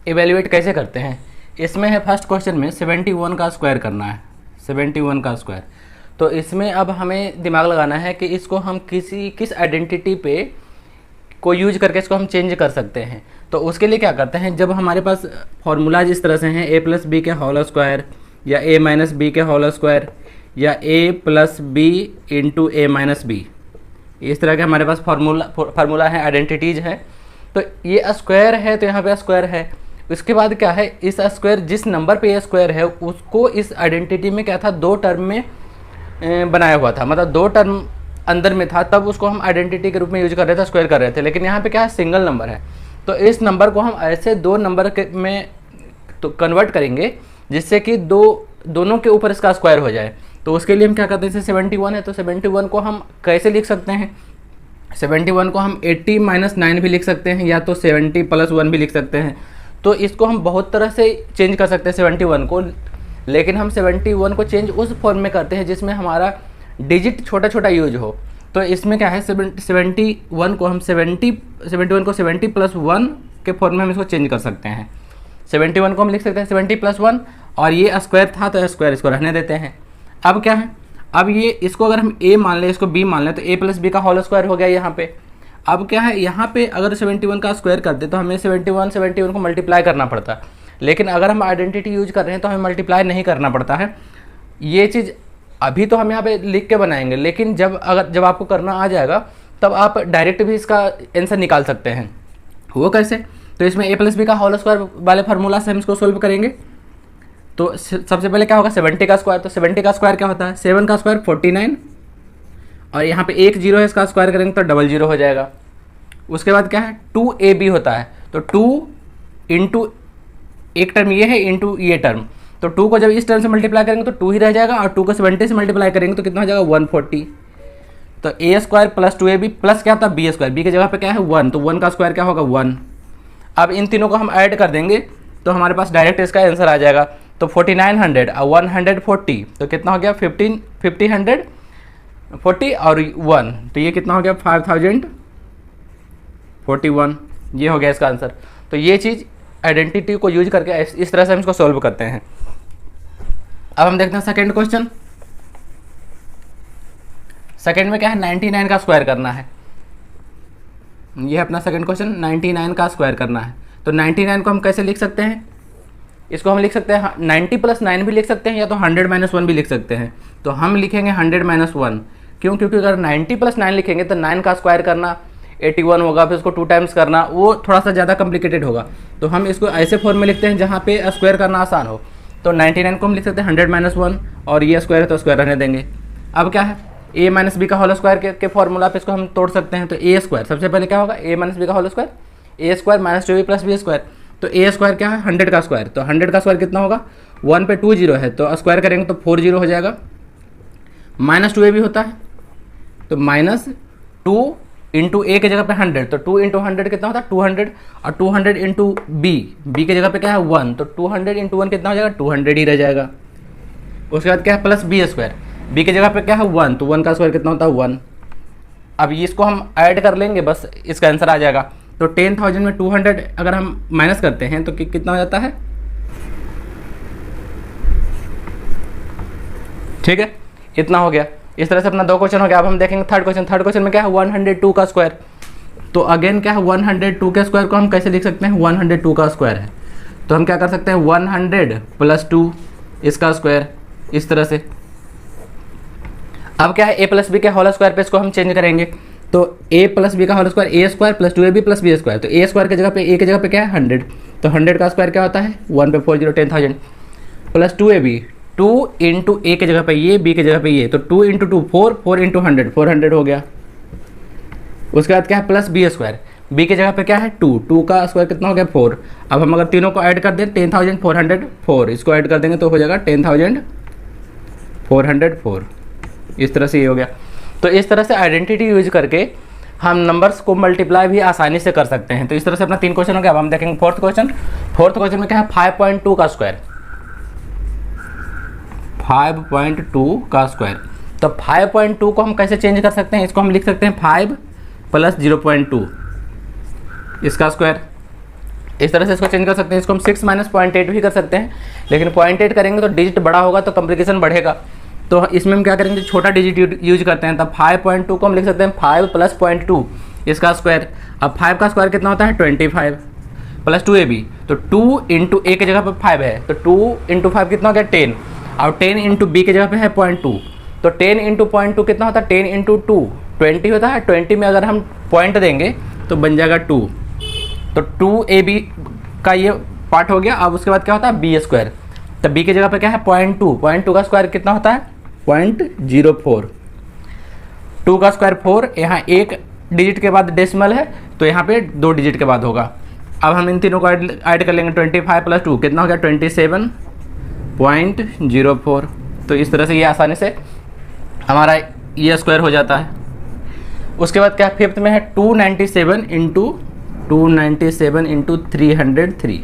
इवेल्युएट कैसे करते हैं, इसमें है फर्स्ट क्वेश्चन में 71 का स्क्वायर करना है, 71 का स्क्वायर। तो इसमें अब हमें दिमाग लगाना है कि इसको हम किस आइडेंटिटी पे को यूज करके इसको हम चेंज कर सकते हैं। तो उसके लिए क्या करते हैं, जब हमारे पास फॉर्मूलाज इस तरह से हैं, ए प्लस बी के होल स्क्वायर या ए माइनस बी के होल स्क्वायर या A plus B into A minus B, इस तरह के हमारे पास फार्मूला है, आइडेंटिटीज है। तो ये स्क्वायर है तो यहाँ पे स्क्वायर है। उसके बाद क्या है, इस स्क्वायर जिस नंबर पे ये स्क्वायर है उसको इस आइडेंटिटी में क्या था, 2 टर्म में बनाया हुआ था, मतलब 2 टर्म अंदर में था, तब उसको हम आइडेंटिटी के रूप में यूज कर रहे थे, स्क्वायर कर रहे थे। लेकिन यहाँ पे क्या है, सिंगल नंबर है, तो इस नंबर को हम ऐसे 2 नंबर में तो कन्वर्ट करेंगे जिससे कि दोनों के ऊपर इसका स्क्वायर हो जाए। तो उसके लिए हम क्या करते हैं, जैसे 71 है तो 71 को हम कैसे लिख सकते हैं, 71 को हम 80 माइनस 9 भी लिख सकते हैं, या तो 70 प्लस 1 भी लिख सकते हैं। तो इसको हम बहुत तरह से चेंज कर सकते हैं 71 को, लेकिन हम 71 को चेंज उस फॉर्म में करते हैं जिसमें हमारा डिजिट छोटा छोटा यूज हो। तो इसमें क्या है, 71 को हम 71 को 70 प्लस 1 के फॉर्म में हम इसको चेंज कर सकते हैं। 71 को हम लिख सकते हैं 70 प्लस 1, और ये स्क्वायर था तो स्क्वायर इसको रहने देते हैं। अब क्या है, अब ये इसको अगर हम a मान लें, इसको b मान लें, तो a प्लस बी का होल स्क्वायर हो गया यहाँ पे। अब क्या है, यहाँ पे अगर 71 का स्क्वायर करते तो हमें 71 को मल्टीप्लाई करना पड़ता, लेकिन अगर हम आइडेंटिटी यूज कर रहे हैं तो हमें मल्टीप्लाई नहीं करना पड़ता है। ये चीज़ अभी तो हम यहाँ पे लिख के बनाएंगे, लेकिन जब आपको करना आ जाएगा तब आप डायरेक्ट भी इसका आंसर निकाल सकते हैं। वो कैसे, तो इसमें ए प्लस बी का होल स्क्वायर वाले फार्मूला से हम इसको सोल्व करेंगे। तो सबसे पहले क्या होगा 70 का स्क्वायर, तो 70 का स्क्वायर क्या होता है 7 का स्क्वायर 49, और यहाँ पे एक जीरो है, इसका स्क्वायर करेंगे तो डबल जीरो हो जाएगा। उसके बाद क्या है 2ab होता है, तो 2 इंटू एक टर्म ये है इंटू ये टर्म, तो 2 को जब इस टर्म से मल्टीप्लाई करेंगे तो 2 ही रह जाएगा, और 2 को 70 से मल्टीप्लाई करेंगे तो कितना हो जाएगा 140। तो ए स्क्वायर प्लस 2ab प्लस क्या होता है बी स्क्वायर, बी की जगह पे क्या है 1, तो 1 का स्क्वायर क्या होगा 1। अब इन तीनों को हम ऐड कर देंगे तो हमारे पास डायरेक्ट इसका आंसर आ जाएगा। तो 4900 और 140 तो कितना हो गया 140 और 1, तो ये कितना हो गया 5041, ये हो गया इसका आंसर। तो ये चीज़ आइडेंटिटी को यूज करके इस तरह से हम इसको सॉल्व करते हैं। अब हम देखते हैं सेकंड क्वेश्चन। सेकंड में क्या है 99 का स्क्वायर करना है। ये है अपना सेकंड क्वेश्चन, 99 का स्क्वायर करना है। तो 99 को हम कैसे लिख सकते हैं, इसको हम लिख सकते हैं 90 + 9 भी लिख सकते हैं, या तो 100 - 1 भी लिख सकते हैं। तो हम लिखेंगे 100 - 1, क्यों, क्योंकि अगर 90 + 9 लिखेंगे तो 9 का स्क्वायर करना 81 होगा, फिर उसको 2 टाइम्स करना, वो थोड़ा सा ज़्यादा कॉम्प्लिकेटेड होगा। तो हम इसको ऐसे फॉर्म में लिखते हैं जहाँ पे स्क्वायर करना आसान हो। तो 99 को हम लिख सकते हैं 100 - 1, और ये स्क्वायर है तो स्क्वायर रहने देंगे। अब क्या है a - b का होल स्क्वायर के फॉर्मूला पे इसको हम तोड़ सकते हैं। तो a स्क्वायर सबसे पहले क्या होगा a - b का whole square, a square - 2ab + b square. तो a स्क्वायर क्या है 100 का स्क्वायर, तो 100 का स्क्वायर कितना होगा 1 पे 2 जीरो है, तो स्क्वायर करेंगे तो 4 जीरो हो जाएगा। -2ab होता है, तो -2 इंटू a की जगह पे 100, तो 2 इंटू 100 कितना होता है 200, और 200 इंटू b की जगह पे क्या है 1, तो 200 इंटू 1 कितना हो जाएगा 200 ही रह जाएगा। उसके बाद क्या है प्लस b स्क्वायर, b की जगह पे क्या है 1, तो 1 का स्क्वायर कितना होता है 1। अब इसको हम ऐड कर लेंगे, बस इसका आंसर आ जाएगा। तो 10,000 में 200 अगर हम माइनस करते हैं तो कितना हो जाता है, ठीक है, इतना हो गया। इस तरह से अपना 2 क्वेश्चन हो गया। अब हम देखेंगे थर्ड क्वेश्चन। थर्ड क्वेश्चन में क्या है 102 का स्क्वायर। तो अगेन क्या है 102 के स्क्वायर को हम कैसे लिख सकते हैं 102 का स्क्वायर है, तो हम क्या कर सकते हैं 100 + 2 इसका स्क्वायर, इस तरह से। अब क्या है a + b के होल स्क्वायर पे इसको हम चेंज करेंगे। तो a + b का whole square a square + 2ab + b square. तो a स्क्वायर की जगह पे a की जगह पे क्या है 100, तो 100 का स्क्वायर क्या होता है 1 पे 40 10,000 + 2ab, 2 इंटू a की जगह पे ये, b की जगह पे ये, तो 2 इंटू 2 4, 4 इंटू 100 400 हो गया। उसके बाद क्या है प्लस b स्क्वायर, b की जगह पे क्या है 2, 2 का स्क्वायर कितना हो गया 4। अब हम अगर तीनों को ऐड कर दें 10,404, इसको ऐड कर देंगे तो हो जाएगा 10,404, इस तरह से ये हो गया। तो इस तरह से आइडेंटिटी यूज करके हम नंबर्स को मल्टीप्लाई भी आसानी से कर सकते हैं। तो इस तरह से अपना 3 क्वेश्चन हो गया। अब हम देखेंगे फोर्थ क्वेश्चन। फोर्थ क्वेश्चन में क्या है 5.2 का स्क्वायर, 5.2 का स्क्वायर। तो 5.2 को हम कैसे चेंज कर सकते हैं, इसको हम लिख सकते हैं 5 + 0.2 इसका स्क्वायर, इस तरह से इसको चेंज कर सकते हैं। इसको हम 6 - 0.8 भी कर सकते हैं, लेकिन 0.8 करेंगे तो डिजिट बड़ा होगा तो कॉम्प्लिकेशन बढ़ेगा। तो इसमें हम क्या करेंगे छोटा डिजिट यूज करते हैं। तब 5.2 को हम लिख सकते हैं 5 + 0.2 इसका स्क्वायर। अब 5 का स्क्वायर कितना होता है 25 + 2ab, तो 2 इंटू a की जगह पर 5 है, तो 2 इंटू 5 कितना हो गया 10, और 10 इंटू b की जगह पे है 0.2, तो 10 इंटू 0.2 कितना होता है 10 इंटू 2 20 होता है। 20 में अगर हम पॉइंट देंगे तो बन जाएगा 2, तो 2ab का ये पार्ट हो गया। अब उसके बाद क्या होता है b स्क्वायर, तो b की जगह पे क्या है 0.2 का स्क्वायर कितना होता है 0.04, 2 का स्क्वायर 4, यहाँ एक डिजिट के बाद डेसिमल है तो यहाँ पे 2 डिजिट के बाद होगा। अब हम इन तीनों को ऐड कर लेंगे 25 + 2 कितना हो गया 27.04। तो इस तरह से ये आसानी से हमारा ये स्क्वायर हो जाता है। उसके बाद क्या फिफ्थ में है 297 इंटू 303,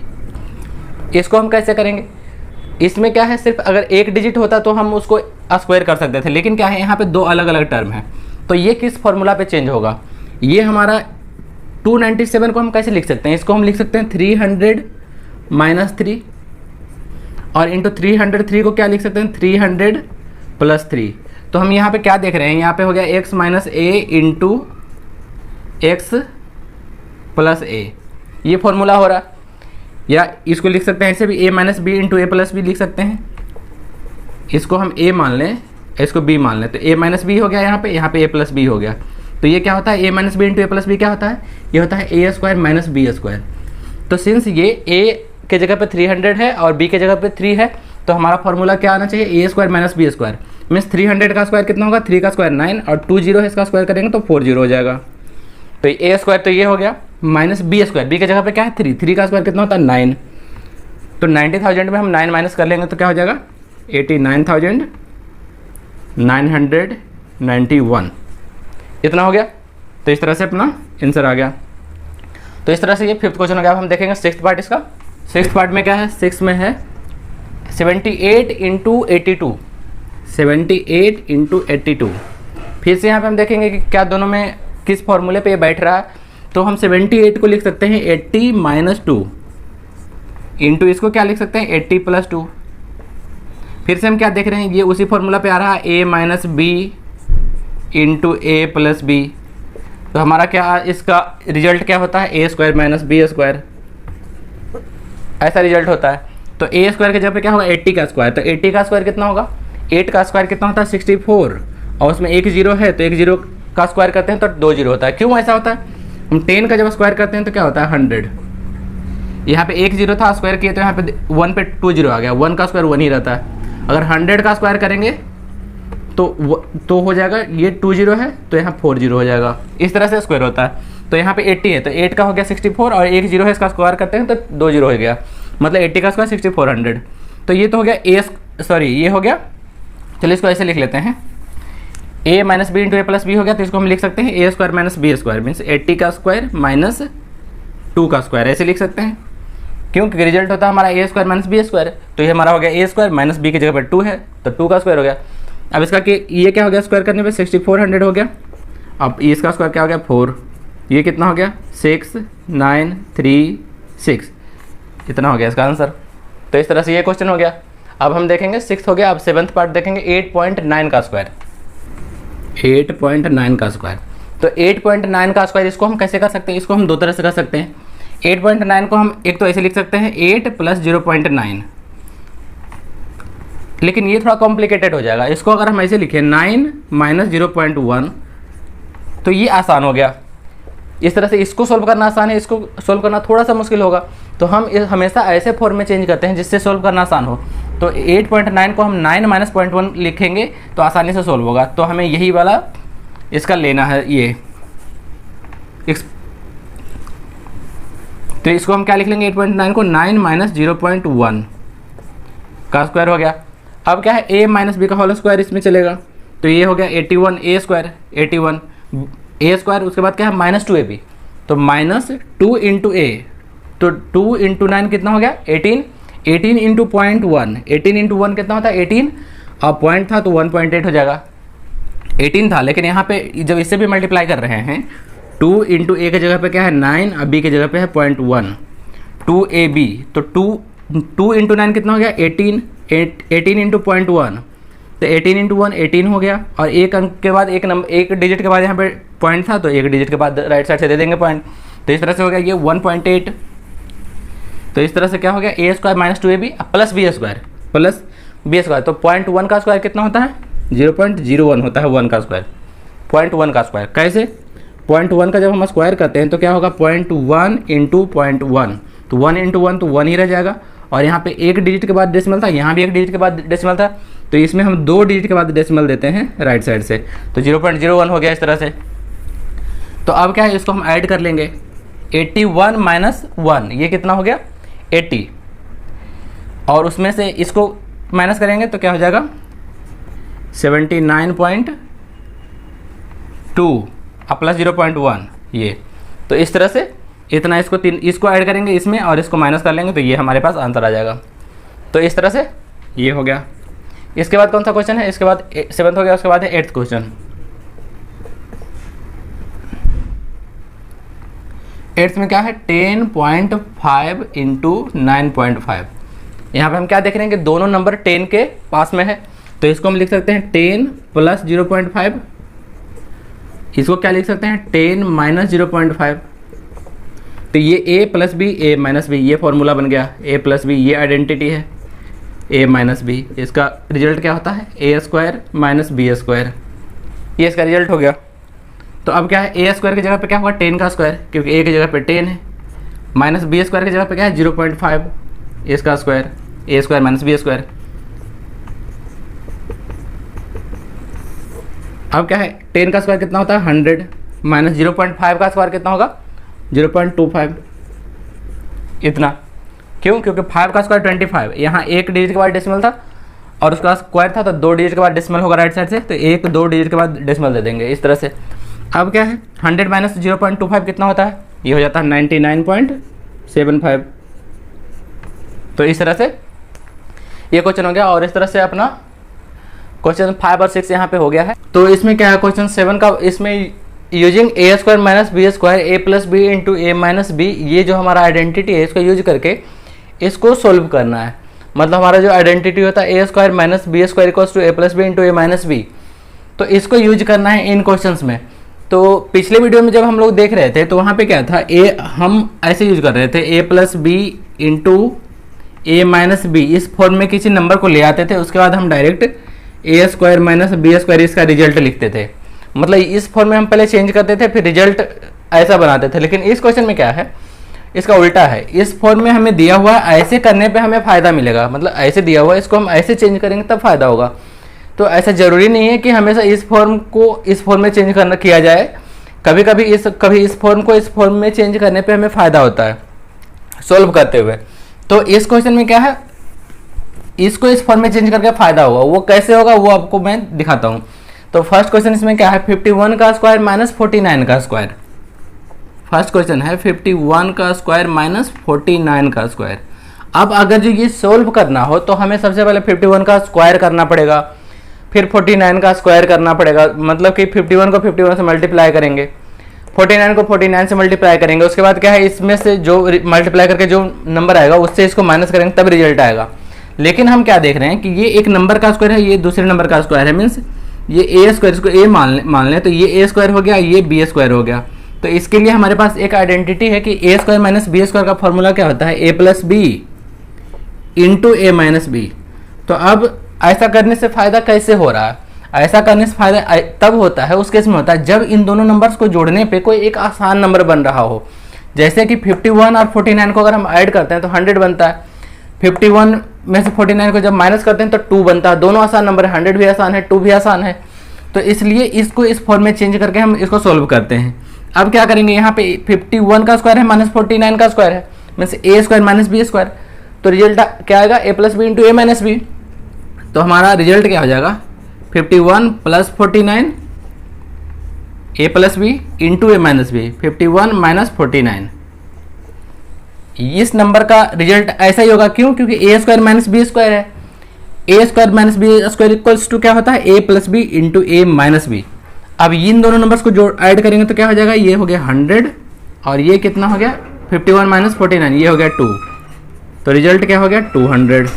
इसको हम कैसे करेंगे। इसमें क्या है सिर्फ अगर एक डिजिट होता तो हम उसको स्क्वायर कर सकते थे, लेकिन क्या है यहाँ पे 2 अलग अलग टर्म है, तो ये किस फॉर्मूला पे चेंज होगा। ये हमारा 297 को हम कैसे लिख सकते हैं, इसको हम लिख सकते हैं 300 - 3, और इंटू 303 को क्या लिख सकते हैं 300 + 3। तो हम यहाँ पे क्या देख रहे हैं, यहाँ पे हो गया x - a into x + a, ये फॉर्मूला हो रहा है। या इसको लिख सकते हैं ऐसे भी a - b into a + b लिख सकते हैं। इसको हम a मान लें, इसको b मान लें, तो a - b हो गया, यहाँ पे a + b हो गया। तो ये क्या होता है a - b into a + b क्या होता है, ये होता है a² - b²। तो सिंस ये ए के जगह पे 300 है और बी के जगह पे 3 है, तो हमारा फॉर्मूला क्या आना चाहिए, A square minus B square. Means 300 का स्क्वायर कितना होगा, 3 का स्क्वायर 9 और 2 जीरो है, इसका स्क्वायर करेंगे तो 4 जीरो हो जाएगा। तो ए स्क्वायर तो ये हो गया माइनस बी स्क्वायर, बी की जगह पे क्या है 3, 3 का स्क्वायर कितना होता है 9। तो 90,000 में हम 9 माइनस कर लेंगे तो क्या हो जाएगा 89,991, इतना हो गया। तो इस तरह से अपना आंसर आ गया। तो इस तरह से ये 5th क्वेश्चन हो गया। अब हम देखेंगे 6th पार्ट इसका। 6th पार्ट में क्या है, 6 में है 78 इंटू 82, 78 इंटू 82। फिर से यहाँ पे हम देखेंगे कि क्या दोनों में किस फॉर्मूले पे ये बैठ रहा है। तो हम 78 को लिख सकते हैं 80 माइनस 2 इंटू इसको क्या लिख सकते हैं 80 प्लस 2। फिर से हम क्या देख रहे हैं, ये उसी फॉर्मूला पे आ रहा है a minus B into A plus B. तो हमारा क्या इसका रिजल्ट क्या होता है, A square minus B square, ऐसा रिजल्ट होता है। तो ए स्क्वायर के जगह पे क्या होगा 80 का स्क्वायर, तो 80 का स्क्वायर कितना होगा, 8 का स्क्वायर कितना होता है 64, और उसमें एक जीरो है तो एक जीरो का स्क्वायर करते हैं तो 2 जीरो होता है। क्यों ऐसा होता है, हम 10 का जब स्क्वायर करते हैं तो क्या होता है 100। यहाँ पे एक जीरो था, स्क्वायर किए तो यहाँ पे 1 पे 2 जीरो आ गया, 1 का स्क्वायर 1 ही रहता है। अगर 100 का स्क्वायर करेंगे तो हो जाएगा, ये 2 जीरो है तो यहाँ 4 जीरो हो जाएगा, इस तरह से स्क्वायर होता है। तो यहाँ पे 80 है तो 8 का हो गया 64 और एक जीरो है, इसका स्क्वायर करते हैं तो 2 जीरो हो गया, मतलब 80 का स्क्वायर 6400। तो ये तो हो गया ये हो गया। चलिए इसको ऐसे लिख लेते हैं, a minus B into A plus B हो गया, तो इसको हम लिख सकते हैं A square minus B square, means 80 का स्क्वायर माइनस 2 का स्क्वायर, ऐसे लिख सकते हैं। क्योंकि रिजल्ट होता है हमारा ए स्क्वायर माइनस बी स्क्वायर, तो ये हमारा हो गया ए स्क्वायर माइनस बी की जगह पर 2 है तो 2 का स्क्वायर हो गया। अब इसका कि ये क्या हो गया, स्क्वायर करने पे 6400 हो गया। अब इसका स्क्वायर क्या हो गया 4, ये कितना हो गया 6936, इतना हो गया इसका आंसर। तो इस तरह से ये क्वेश्चन हो गया। अब हम देखेंगे 6th हो गया। अब 7th पार्ट देखेंगे 8.9 का स्क्वायर, 8.9 का स्क्वायर। तो 8.9 का स्क्वायर इसको हम कैसे कर सकते हैं, इसको हम दो तरह से कर सकते हैं। 8.9 को हम एक तो ऐसे लिख सकते हैं 8 प्लस 0.9, लेकिन ये थोड़ा कॉम्प्लिकेटेड हो जाएगा। इसको अगर हम ऐसे लिखें 9 माइनस 0.1 तो ये आसान हो गया। इस तरह से इसको सोल्व करना आसान है, इसको सोल्व करना थोड़ा सा मुश्किल होगा। तो हम हमेशा ऐसे फॉर्म में चेंज करते हैं जिससे सोल्व करना आसान हो। तो 8.9 को हम 9 माइनस 0.1 लिखेंगे तो आसानी से सोल्व होगा। तो हमें यही वाला इसका लेना है ये। तो इसको हम क्या लिख लेंगे 8.9 को 9 माइनस 0.1 का स्क्वायर हो गया। अब क्या है a माइनस बी का होल स्क्वायर इसमें चलेगा, तो ये हो गया 81 a स्क्वायर, 81 a स्क्वायर, उसके बाद क्या है माइनस 2ab, तो माइनस 2 इंटू ए, तो 2 इंटू 9 कितना हो गया 18, 18 इंटू 0.1, 18 इंटू 1 कितना होता है 18, अब पॉइंट था तो 1.8 हो जाएगा। 18 था लेकिन यहाँ पे जब इससे भी मल्टीप्लाई कर रहे हैं 2 इंटू ए की जगह पे क्या है 9, अब बी की जगह पे है 0.1, 2ab, तो 2 इंटू 9 कितना हो गया 18, 18 इंटू 0.1, तो 18 इंटू 1 18 हो गया। और एक अंक के बाद एक डिजिट के बाद यहाँ पे पॉइंट था तो एक डिजिट के बाद राइट साइड से दे देंगे पॉइंट, तो इस तरह से हो गया ये 1.8। तो इस तरह से क्या हो गया a square minus 2ab plus B square, तो 0.1 का स्क्वायर कितना होता है 0.01 होता है 1 का स्क्वायर, 0.1 का स्क्वायर। कैसे 0.1 का जब हम स्क्वायर करते हैं तो क्या होगा 0.1 इंटू 0.1, तो 1 इंटू 1 तो 1 ही रह जाएगा। और यहाँ पे एक डिजिट के बाद डेसिमल था, यहाँ भी एक डिजिट के बाद डेसिमल था, तो इसमें हम 2 डिजिट के बाद डेसिमल देते हैं राइट साइड से, तो 0.01 हो गया इस तरह से। तो अब क्या है इसको हम ऐड कर लेंगे 81 माइनस 1, ये कितना हो गया 80, और उसमें से इसको माइनस करेंगे तो क्या हो जाएगा 79.2 प्लस 0.1 ये। तो इस तरह से इतना इसको ऐड करेंगे इसमें और इसको माइनस कर लेंगे तो ये हमारे पास आंसर आ जाएगा। तो इस तरह से ये हो गया। इसके बाद कौन सा क्वेश्चन है, इसके बाद 7th हो गया, उसके बाद है 8th क्वेश्चन। 8th में क्या है 10.5 इंटू 9.5। यहाँ पे हम क्या देख रहे हैं कि दोनों नंबर 10 के पास में है, तो इसको हम लिख सकते हैं 10 प्लस 0.5, इसको क्या लिख सकते हैं 10 माइनस 0.5। तो ये a plus B A minus B, ये फॉर्मूला बन गया, a प्लस बी ये आइडेंटिटी है a माइनस बी, इसका रिजल्ट क्या होता है a square minus B square, ये इसका रिजल्ट हो गया। तो अब क्या है a स्क्वायर की जगह पे क्या होगा 10 का स्क्वायर, क्योंकि a की जगह पे 10 है, माइनस बी स्क्वायर की जगह पे क्या है 0.5 ए का स्क्वायर, ए स्क्वायर माइनस बी स्क्वायर। अब क्या है 10 का स्क्वायर कितना होता है 100 माइनस 0.5 का स्क्वायर कितना होगा 0.25, इतना। क्यों? क्योंकि 5 का स्क्वायर 25, यहाँ एक डिजिट के बाद डेसिमल था और उसका स्क्वायर था, तो 2 डिजिट के बाद डेसिमल होगा राइट साइड से, तो 1-2 डिजिट के बाद डेसिमल दे देंगे इस तरह से। अब क्या है 100 माइनस 0.25 कितना होता है, ये हो जाता है 99.75। तो इस तरह से ये क्वेश्चन हो गया, और इस तरह से अपना क्वेश्चन 5 और 6 यहाँ पे हो गया है। तो इसमें क्या है क्वेश्चन 7 का, इसमें using A square minus B square A plus B into A minus B, ये जो हमारा आइडेंटिटी है इसको यूज करके इसको सोल्व करना है। मतलब हमारा जो आइडेंटिटी होता है A square minus B square equals to A plus B into A minus B, तो इसको यूज करना है इन क्वेश्चंस में। तो पिछले वीडियो में जब हम लोग देख रहे थे तो वहाँ पे क्या था, ए हम ऐसे यूज कर रहे थे ए plus B into A minus B, इस फॉर्म में किसी नंबर को ले आते थे, उसके बाद हम डायरेक्ट ए स्क्वायर माइनस बी स्क्वायर इसका रिजल्ट लिखते थे। मतलब इस फॉर्म में हम पहले चेंज करते थे फिर रिजल्ट ऐसा बनाते थे। लेकिन इस क्वेश्चन में क्या है, इसका उल्टा है। इस फॉर्म में हमें दिया हुआ ऐसे करने पे हमें फ़ायदा मिलेगा, मतलब ऐसे दिया हुआ इसको हम ऐसे चेंज करेंगे तब फ़ायदा होगा। तो ऐसा ज़रूरी नहीं है कि हमेशा इस फॉर्म को इस फॉर्म में चेंज करना किया जाए, कभी कभी इस फॉर्म को इस फॉर्म में चेंज करने पे हमें फ़ायदा होता है सोल्व करते हुए। तो इस क्वेश्चन में क्या है, इसको इस फॉर्म में चेंज करके फ़ायदा होगा। वो कैसे होगा वो आपको मैं दिखाता हूँ। तो फर्स्ट क्वेश्चन इसमें क्या है 51 का स्क्वायर माइनस 49 का स्क्वायर। फर्स्ट क्वेश्चन है 51 का स्क्वायर माइनस 49 का स्क्वायर। अब अगर जो ये सोल्व करना हो तो हमें सबसे पहले 51 का स्क्वायर करना पड़ेगा, फिर 49 का स्क्वायर करना पड़ेगा। मतलब कि 51 को 51 से मल्टीप्लाई करेंगे, 49 को 49 से मल्टीप्लाई करेंगे, उसके बाद क्या है इसमें से जो मल्टीप्लाई करके जो नंबर आएगा उससे इसको माइनस करेंगे तब रिजल्ट आएगा। लेकिन हम क्या देख रहे हैं कि ये एक नंबर का स्क्वायर है, ये दूसरे नंबर का स्क्वायर है, मीन्स ये ए स्क्वायर, इसको ए मान लें तो ये ए स्क्वायर हो गया, ये बी स्क्वायर हो गया। तो इसके लिए हमारे पास एक आइडेंटिटी है कि A square minus B square का फॉर्मूला क्या होता है, A plus B into A minus B. तो अब ऐसा करने से फ़ायदा कैसे हो रहा है, ऐसा करने से फ़ायदा तब होता है, उस केस में होता है जब इन दोनों नंबर्स को जोड़ने पे कोई एक आसान नंबर बन रहा हो। जैसे कि 51 और 49 को अगर हम ऐड करते हैं तो 100 बनता है, 51 में से 49 को जब माइनस करते हैं तो 2 बनता है। दोनों आसान नंबर है, 100 भी आसान है, 2 भी आसान है। तो इसलिए इसको इस फॉर्म में चेंज करके हम इसको सोल्व करते हैं। अब क्या करेंगे, यहाँ पे 51 का स्क्वायर है माइनस 49 का स्क्वायर है, मीन्स ए स्क्वायर माइनस बी स्क्वायर। तो रिजल्ट क्या आएगा ए plus B into A minus B. तो हमारा रिजल्ट क्या हो जाएगा 51 plus 49 A plus B into A minus B, 51 minus 49। इस नंबर का रिजल्ट ऐसा ही होगा। क्यों? क्योंकि A square minus B square है, A square minus B square equals to क्या होता है A plus B into A minus B. अब इन दोनों नंबर्स को जोड़ ऐड करेंगे तो क्या हो जाएगा, ये हो गया 100 और ये कितना हो गया 51 माइनस 49, ये हो गया 2। तो रिजल्ट क्या हो गया 200।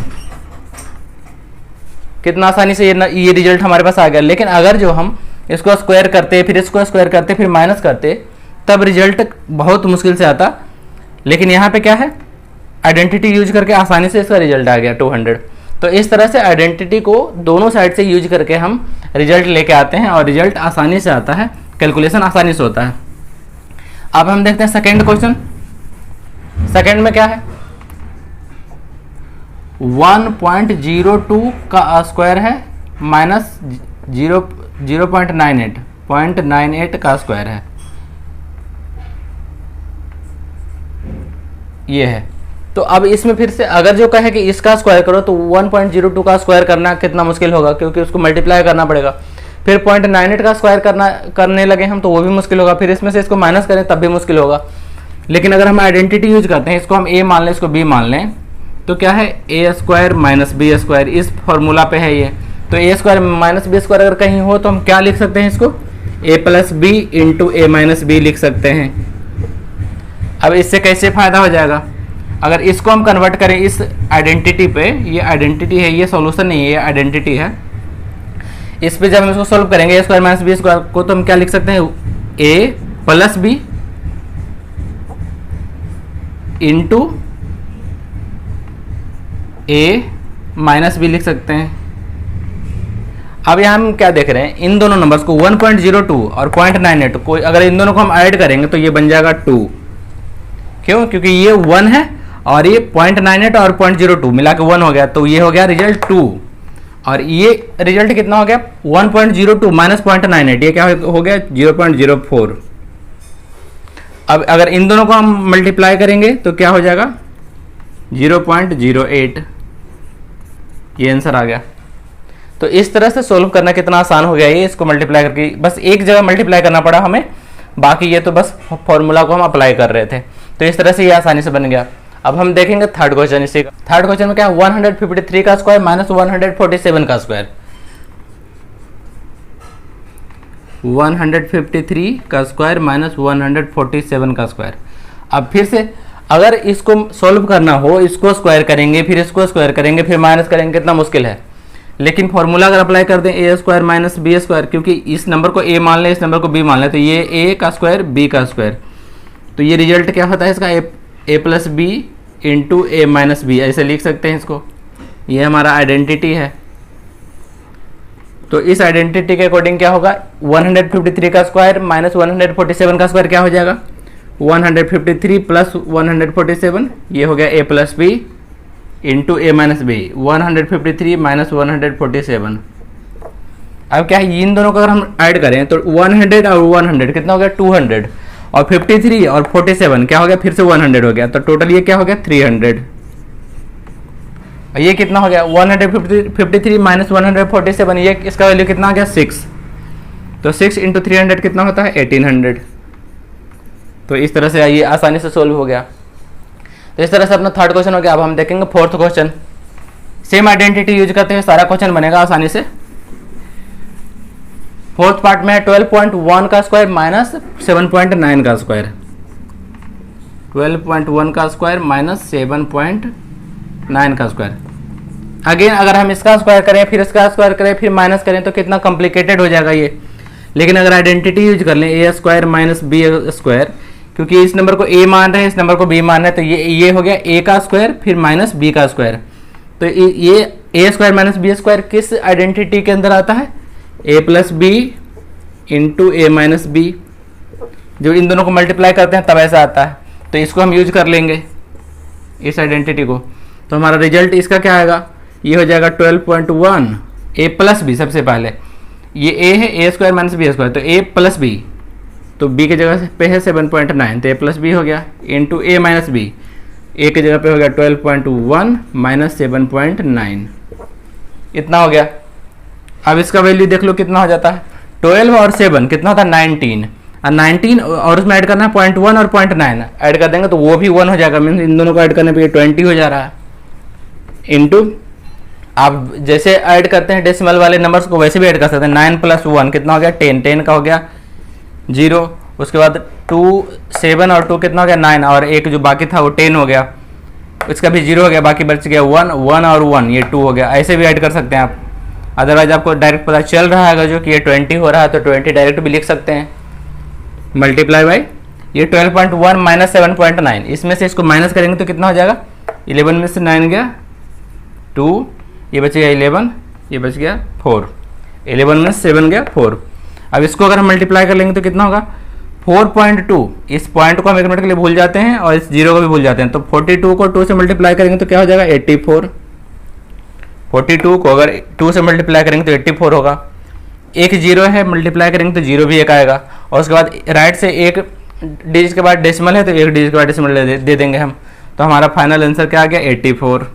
कितना आसानी से ये रिजल्ट हमारे पास आ गया। लेकिन अगर जो हम इसको स्क्वायर करते फिर इसको स्क्वायर करते फिर माइनस करते तब रिजल्ट बहुत मुश्किल से आता। लेकिन यहाँ पे क्या है आइडेंटिटी यूज करके आसानी से इसका रिजल्ट आ गया 200। तो इस तरह से आइडेंटिटी को दोनों साइड से यूज करके हम रिजल्ट लेके आते हैं और रिजल्ट आसानी से आता है, कैलकुलेशन आसानी से होता है। अब हम देखते हैं सेकेंड क्वेश्चन। सेकेंड में क्या है 1.02 का स्क्वायर है माइनस 0.98 का स्क्वायर है, ये है। तो अब इसमें फिर से अगर जो कहे कि इसका स्क्वायर करो तो 1.02 का स्क्वायर करना कितना मुश्किल होगा, क्योंकि उसको मल्टीप्लाई करना पड़ेगा। फिर 0.98 का स्क्वायर करने लगे हम तो वो भी मुश्किल होगा। फिर इसमें से इसको माइनस करें तब भी मुश्किल होगा। लेकिन अगर हम आइडेंटिटी यूज करते हैं, इसको हम ए मान लें इसको बी मान लें, तो क्या है A square minus B square, इस फॉर्मूला पे है ये। तो ए स्क्वायर माइनस बी स्क्वायर अगर कहीं हो तो हम क्या लिख सकते हैं, इसको ए plus B into A minus B लिख सकते हैं। अब इससे कैसे फायदा हो जाएगा, अगर इसको हम कन्वर्ट करें इस आइडेंटिटी पे, ये आइडेंटिटी है, ये सॉल्यूशन नहीं है, ये आइडेंटिटी है। इस पे जब हम इसको सॉल्व करेंगे ए स्क्वायर माइनस बी स्क्वायर को, तो हम क्या लिख सकते हैं A plus B into A minus B लिख सकते हैं। अब यहाँ हम क्या देख रहे हैं, इन दोनों नंबर्स को 1.02 और 0.98 को अगर इन दोनों को हम ऐड करेंगे तो ये बन जाएगा 2। क्यों? क्योंकि ये 1 है और ये 0.98 और 0.02 मिला के 1 हो गया, तो ये हो गया रिजल्ट 2। और ये रिजल्ट कितना हो गया? 1.02 माइनस 0.98, ये क्या हो गया? 0.04। अब अगर इन दोनों को हम मल्टीप्लाई करेंगे तो क्या हो जाएगा? 0.08। ये आंसर आ गया। तो इस तरह से सोल्व करना कितना आसान हो गया ये, इसको मल्टीप्लाई करके बस एक जगह मल्टीप्लाई करना पड़ा हमें, बाकी ये तो बस फॉर्मूला को हम अप्लाई कर रहे थे। तो इस तरह से ये आसानी से बन गया। अब हम देखेंगे थर्ड क्वेश्चन। इसी थर्ड क्वेश्चन में क्या है? 153 का स्क्वायर माइनस 147 का स्क्वायर। 153 का स्क्वायर माइनस 147 का स्क्वायर। अब फिर से अगर इसको सॉल्व करना हो, इसको स्क्वायर करेंगे, फिर इसको स्क्वायर करेंगे, फिर माइनस करेंगे, कितना मुश्किल है। लेकिन फॉर्मूला अगर अप्लाई कर दें ए स्क्वायर माइनस बी स्क्वायर, क्योंकि इस नंबर को ए मान लें, इस नंबर को बी मान लें, तो ये ए का स्क्वायर बी का स्क्वायर, तो ये रिजल्ट क्या होता है इसका? ए plus B into A minus B, ऐसे लिख सकते हैं इसको। ये हमारा आइडेंटिटी है। तो इस आइडेंटिटी के अकॉर्डिंग क्या होगा? 153 का स्क्वायर माइनस 147 का स्क्वायर क्या हो जाएगा? 153 प्लस 147, ये हो गया ए plus B into A minus B. 153 minus 147। अब क्या है, इन दोनों को अगर हम ऐड करें तो 100 और 100 कितना हो गया? 200। और 53 और 47 क्या हो गया? फिर से 100 हो गया, तो टोटल ये क्या हो गया? 300। ये कितना हो गया? 153 माइनस 147, ये इसका वैल्यू कितना आ गया? 6। तो 6 इंटू 300 कितना होता है? 1800। तो इस तरह से ये आसानी से सोल्व हो गया। तो इस तरह से अपना थर्ड क्वेश्चन हो गया। अब हम देखेंगे fourth question. Same identity use करते हुए सारा क्वेश्चन बनेगा आसानी से। फोर्थ पार्ट में है 12.1 का स्क्वायर माइनस 7.9 का स्क्वायर। 12.1 का स्क्वायर माइनस 7.9 का स्क्वायर। अगेन अगर हम इसका स्क्वायर करें, फिर इसका स्क्वायर करें, फिर माइनस करें, तो कितना कॉम्प्लिकेटेड हो जाएगा ये। लेकिन अगर आइडेंटिटी यूज कर लें ए स्क्वायर माइनस बी स्क्वायर, क्योंकि इस नंबर को ए मान रहे हैं, इस नंबर को बी मान रहे हैं, तो ये हो गया ए का स्क्वायर फिर माइनस बी का स्क्वायर। तो ये ए स्क्वायर माइनस बी स्क्वायर किस आइडेंटिटी के अंदर आता है? A plus B into A minus B. जब इन दोनों को मल्टीप्लाई करते हैं तब ऐसा आता है, तो इसको हम यूज कर लेंगे इस आइडेंटिटी को। तो हमारा रिजल्ट इसका क्या आएगा? ये हो जाएगा 12.1 ए प्लस बी। सबसे पहले ये ए है, A square minus B square, तो ए प्लस बी, तो बी की जगह पे है 7.9, तो ए प्लस बी हो गया इंटू ए माइनस बी। ए की जगह पे हो गया 12.1 माइनस 7.9, इतना हो गया। अब इसका वैल्यू देख लो कितना हो जाता है। 12 और 7 कितना होता है? 19। और 19 और उसमें ऐड करना है 0.1 और 0.9 ऐड कर देंगे तो वो भी 1 हो जाएगा। मीन्स इन दोनों को ऐड करने पे 20 हो जा रहा है। इंटू आप जैसे ऐड करते हैं डेसिमल वाले नंबर्स को वैसे भी ऐड कर सकते हैं। 9 प्लस 1 कितना हो गया? 10। 10 का हो गया 0। उसके बाद 2 7 और 2 कितना हो गया? 9। और एक जो बाकी था वो 10 हो गया, इसका भी 0 हो गया, बाकी बच गया 1। 1 और 1 ये 2 हो गया। ऐसे भी ऐड कर सकते हैं आप। अदरवाइज आपको डायरेक्ट पता चल रहा है जो कि ये 20 हो रहा है, तो 20 डायरेक्ट भी लिख सकते हैं। मल्टीप्लाई बाई ये 12.1 माइनस 7.9, इसमें से इसको माइनस करेंगे तो कितना हो जाएगा? 11 में से 9 गया 2, ये बच गया 11, ये बच गया 4। 11 में 7 गया 4। अब इसको अगर हम मल्टीप्लाई कर लेंगे तो कितना होगा? 4.2। इस पॉइंट को हम 1 मिनट के लिए भूल जाते हैं और इस 0 को भी भूल जाते हैं, तो 42 को 2 से मल्टीप्लाई करेंगे तो क्या हो जाएगा? 84। 42 को अगर 2 से मल्टीप्लाई करेंगे तो 84 होगा। एक 0 है, मल्टीप्लाई करेंगे तो 0 भी एक आएगा। और उसके बाद राइट से एक डिजिट के बाद डेसिमल है तो एक डिजिट के बाद डेसिमल दे देंगे हम, तो हमारा फाइनल आंसर क्या आ गया? 84।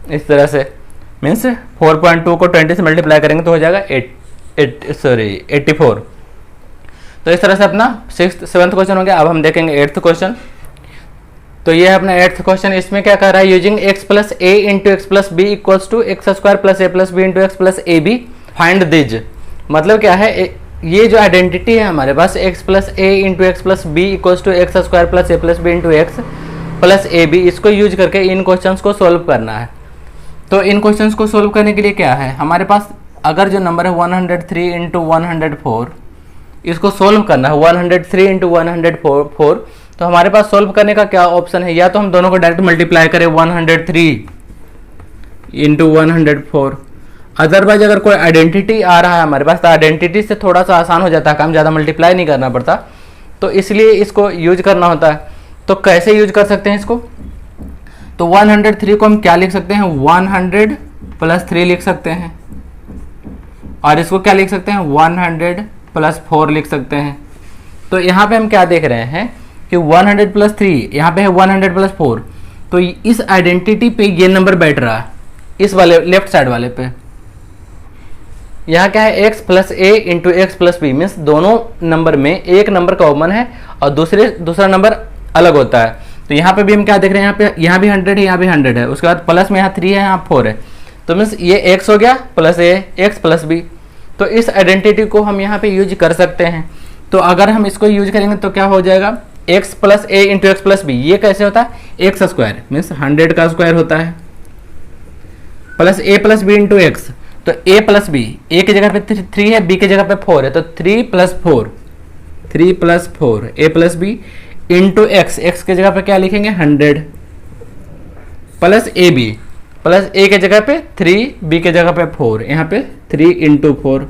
इस तरह से मीन्स 4.2 को 20 से मल्टीप्लाई करेंगे तो हो जाएगा 84। तो इस तरह से अपना 7th क्वेश्चन हो गया। अब हम देखेंगे 8th क्वेश्चन। तो ये है अपना 8th क्वेश्चन। इसमें क्या कर रहा है? Using x plus A into X plus B equals to X square plus A plus B into X plus A B find these. मतलब क्या है, ये जो आइडेंटिटी है हमारे पास x plus A into X plus B equals to X square plus A plus B into X plus A B, इसको use करके इन क्वेश्चंस को सोल्व करना है। तो इन क्वेश्चंस को सोल्व करने के लिए क्या है हमारे पास? अगर जो नंबर है 103 इंटू 104, इसको सोल्व करना है 103 इंटू 104, तो हमारे पास सोल्व करने का क्या ऑप्शन है? या तो हम दोनों को डायरेक्ट मल्टीप्लाई करें 103 इंटू 104। अदरवाइज अगर कोई आइडेंटिटी आ रहा है हमारे पास, तो आइडेंटिटी से थोड़ा सा आसान हो जाता है काम, ज़्यादा मल्टीप्लाई नहीं करना पड़ता। तो इसलिए इसको यूज करना होता है। तो कैसे यूज कर सकते हैं इसको, तो 103 को हम क्या लिख सकते हैं, 100 + 3 लिख सकते हैं, और इसको क्या लिख सकते हैं, 100 + 4 लिख सकते हैं। तो यहाँ पे हम क्या देख रहे हैं कि 100 + 3, यहाँ पे है 100 + 4, तो इस आइडेंटिटी पे ये नंबर बैठ रहा है, इस वाले लेफ्ट साइड वाले पे। यहाँ क्या है, x + a × x + b, means दोनों नंबर में एक नंबर कॉमन है और दूसरा नंबर अलग होता है। तो यहाँ पे भी हम क्या देख रहे हैं, यहाँ भी 100 है, यहाँ भी 100 है, उसके बाद प्लस में यहाँ 3 है, यहाँ 4 है, तो मीन्स ये x हो गया + a, x + b। तो इस आइडेंटिटी को हम यहाँ पे यूज कर सकते हैं। तो अगर हम इसको यूज करेंगे तो क्या हो जाएगा, x + a × x + b, ये कैसे होता है, x² मीन्स 100 का स्क्वायर होता है, प्लस a + b × x, तो a + b, a की जगह पे 3 है, b की जगह पे 4 है, तो 3 + 4 a + b × x, x की जगह पे क्या लिखेंगे 100, प्लस ab, प्लस a की जगह पे 3, b की जगह पे 4, यहाँ पे 3 × 4।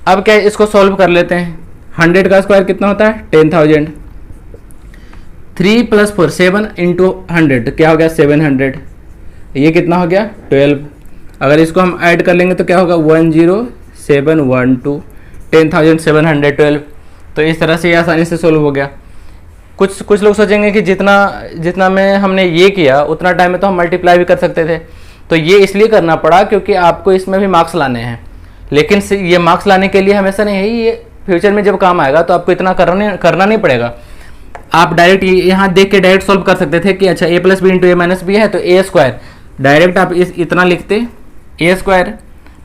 अब क्या इसको सॉल्व कर लेते हैं, 100 का स्क्वायर कितना होता है, 10,000, 3 + 4 7 × 100, तो क्या हो गया 700, ये कितना हो गया 12। अगर इसको हम ऐड कर लेंगे तो क्या होगा 10712, 10,712। तो इस तरह से ये आसानी से सोल्व हो गया। कुछ लोग सोचेंगे कि जितना में हमने ये किया उतना टाइम में तो हम मल्टीप्लाई भी कर सकते थे, तो ये इसलिए करना पड़ा क्योंकि आपको इसमें भी मार्क्स लाने हैं। लेकिन ये मार्क्स लाने के लिए हमेशा नहीं है, ये फ्यूचर में जब काम आएगा तो आपको इतना करना नहीं पड़ेगा। आप डायरेक्ट यहाँ देख के डायरेक्ट सॉल्व कर सकते थे कि अच्छा a + b × a - b है तो a², डायरेक्ट आप इतना लिखते a²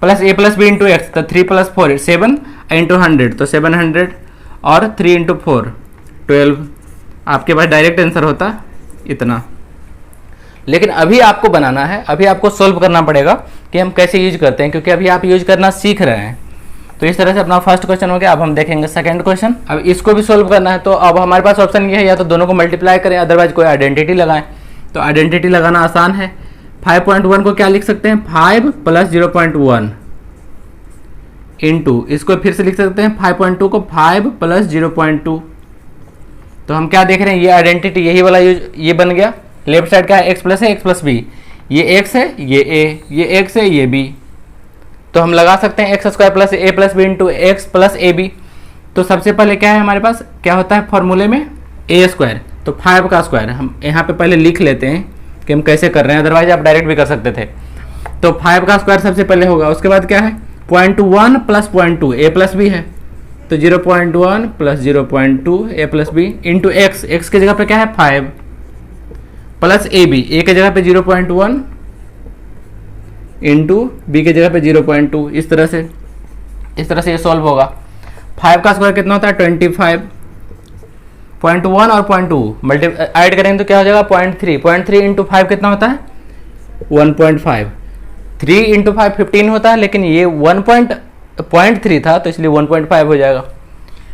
plus a + b × x, तो 3 + 4 7 × 100, तो 700 और 3 × 4 12, आपके पास डायरेक्ट आंसर होता इतना। लेकिन अभी आपको बनाना है, अभी आपको सॉल्व करना पड़ेगा कि हम कैसे यूज करते हैं, क्योंकि अभी आप यूज करना सीख रहे हैं। तो इस तरह से अपना फर्स्ट क्वेश्चन हो गया। अब हम देखेंगे सेकंड क्वेश्चन। अब इसको भी सॉल्व करना है, तो अब हमारे पास ऑप्शन ये है, या तो दोनों को मल्टीप्लाई करें, अदरवाइज कोई आइडेंटिटी लगाएं। तो आइडेंटिटी लगाना आसान है। 5.1 को क्या लिख सकते हैं, 5 + 0.1 इंटू, इसको फिर से लिख सकते हैं 5.2 को 5 + 0.2। तो हम क्या देख रहे हैं, ये आइडेंटिटी यही वाला यूज, ये बन गया। लेफ्ट साइड क्या है, x + a x + b, ये x है, ये a, ये x है, ये b। तो हम लगा सकते हैं x² + a + b × x + ab। तो सबसे पहले क्या है हमारे पास, क्या होता है फॉर्मूले में a², तो 5 का स्क्वायर हम यहाँ पे पहले लिख लेते हैं कि हम कैसे कर रहे हैं, अदरवाइज आप डायरेक्ट भी कर सकते थे। तो 5 का स्क्वायर सबसे पहले होगा, उसके बाद क्या है 0.1 + 0.2 a + b है, तो 0.1 + 0.2 a + b × x, x की जगह पे क्या है 5 प्लस ab, a की जगह पे 0.1 इंटू बी की जगह पे 0.2। इस तरह से ये सॉल्व होगा। 5 का स्क्वायर कितना होता है 25, 0.1 और 0.2 ऐड करेंगे तो क्या हो जाएगा 0.3, 0.3 इंटू 5 कितना होता है 1.5, 3 × 5 15 होता है, लेकिन ये 1.3 था तो इसलिए 1.5 हो जाएगा।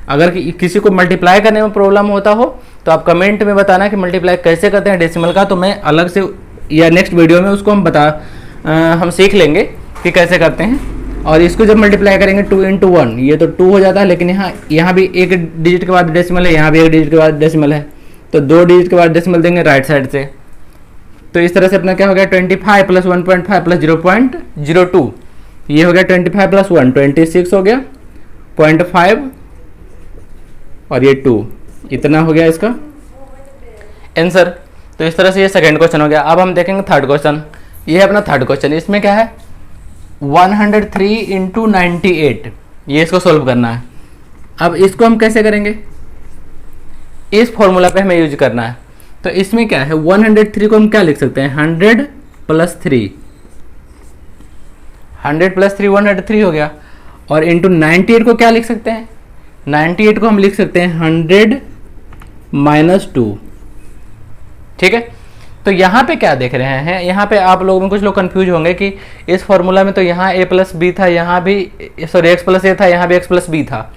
अगर किसी को मल्टीप्लाई करने में प्रॉब्लम होता हो तो आप कमेंट में बताना कि मल्टीप्लाई कैसे करते हैं डेसिमल का, तो मैं अलग से या नेक्स्ट वीडियो में उसको हम सीख लेंगे कि कैसे करते हैं। और इसको जब मल्टीप्लाई करेंगे 2 × 1, ये तो 2 हो जाता है, लेकिन यहाँ भी एक डिजिट के बाद डेसिमल है, यहाँ भी एक डिजिट के बाद डेसिमल है, तो 2 डिजिट के बाद डेसिमल देंगे राइट साइड से। तो इस तरह से अपना क्या हो गया 25 + 1.5 + 0.02, ये हो गया 25 + 1 26 हो गया 0.5 और ये 2, इतना हो गया इसका आंसर। तो इस तरह से ये सेकंड क्वेश्चन हो गया। अब हम देखेंगे थर्ड क्वेश्चन। ये है अपना थर्ड क्वेश्चन। इसमें क्या है 103 × 98, ये इसको सोल्व करना है। अब इसको हम कैसे करेंगे, इस फॉर्मूला पे हमें यूज करना है। तो इसमें क्या है 103 को हम क्या लिख सकते हैं 100 + 3, 100 + 3 103 हो गया। और इंटू 98 को क्या लिख सकते हैं, 98 को हम लिख सकते हैं 100 - 2। ठीक है। तो यहाँ पे क्या देख रहे हैं, यहाँ पे आप लोगों में कुछ लोग कंफ्यूज होंगे कि इस फॉर्मूला में तो यहाँ a + b था, यहाँ भी सॉरी x + a था, यहाँ भी x + b था,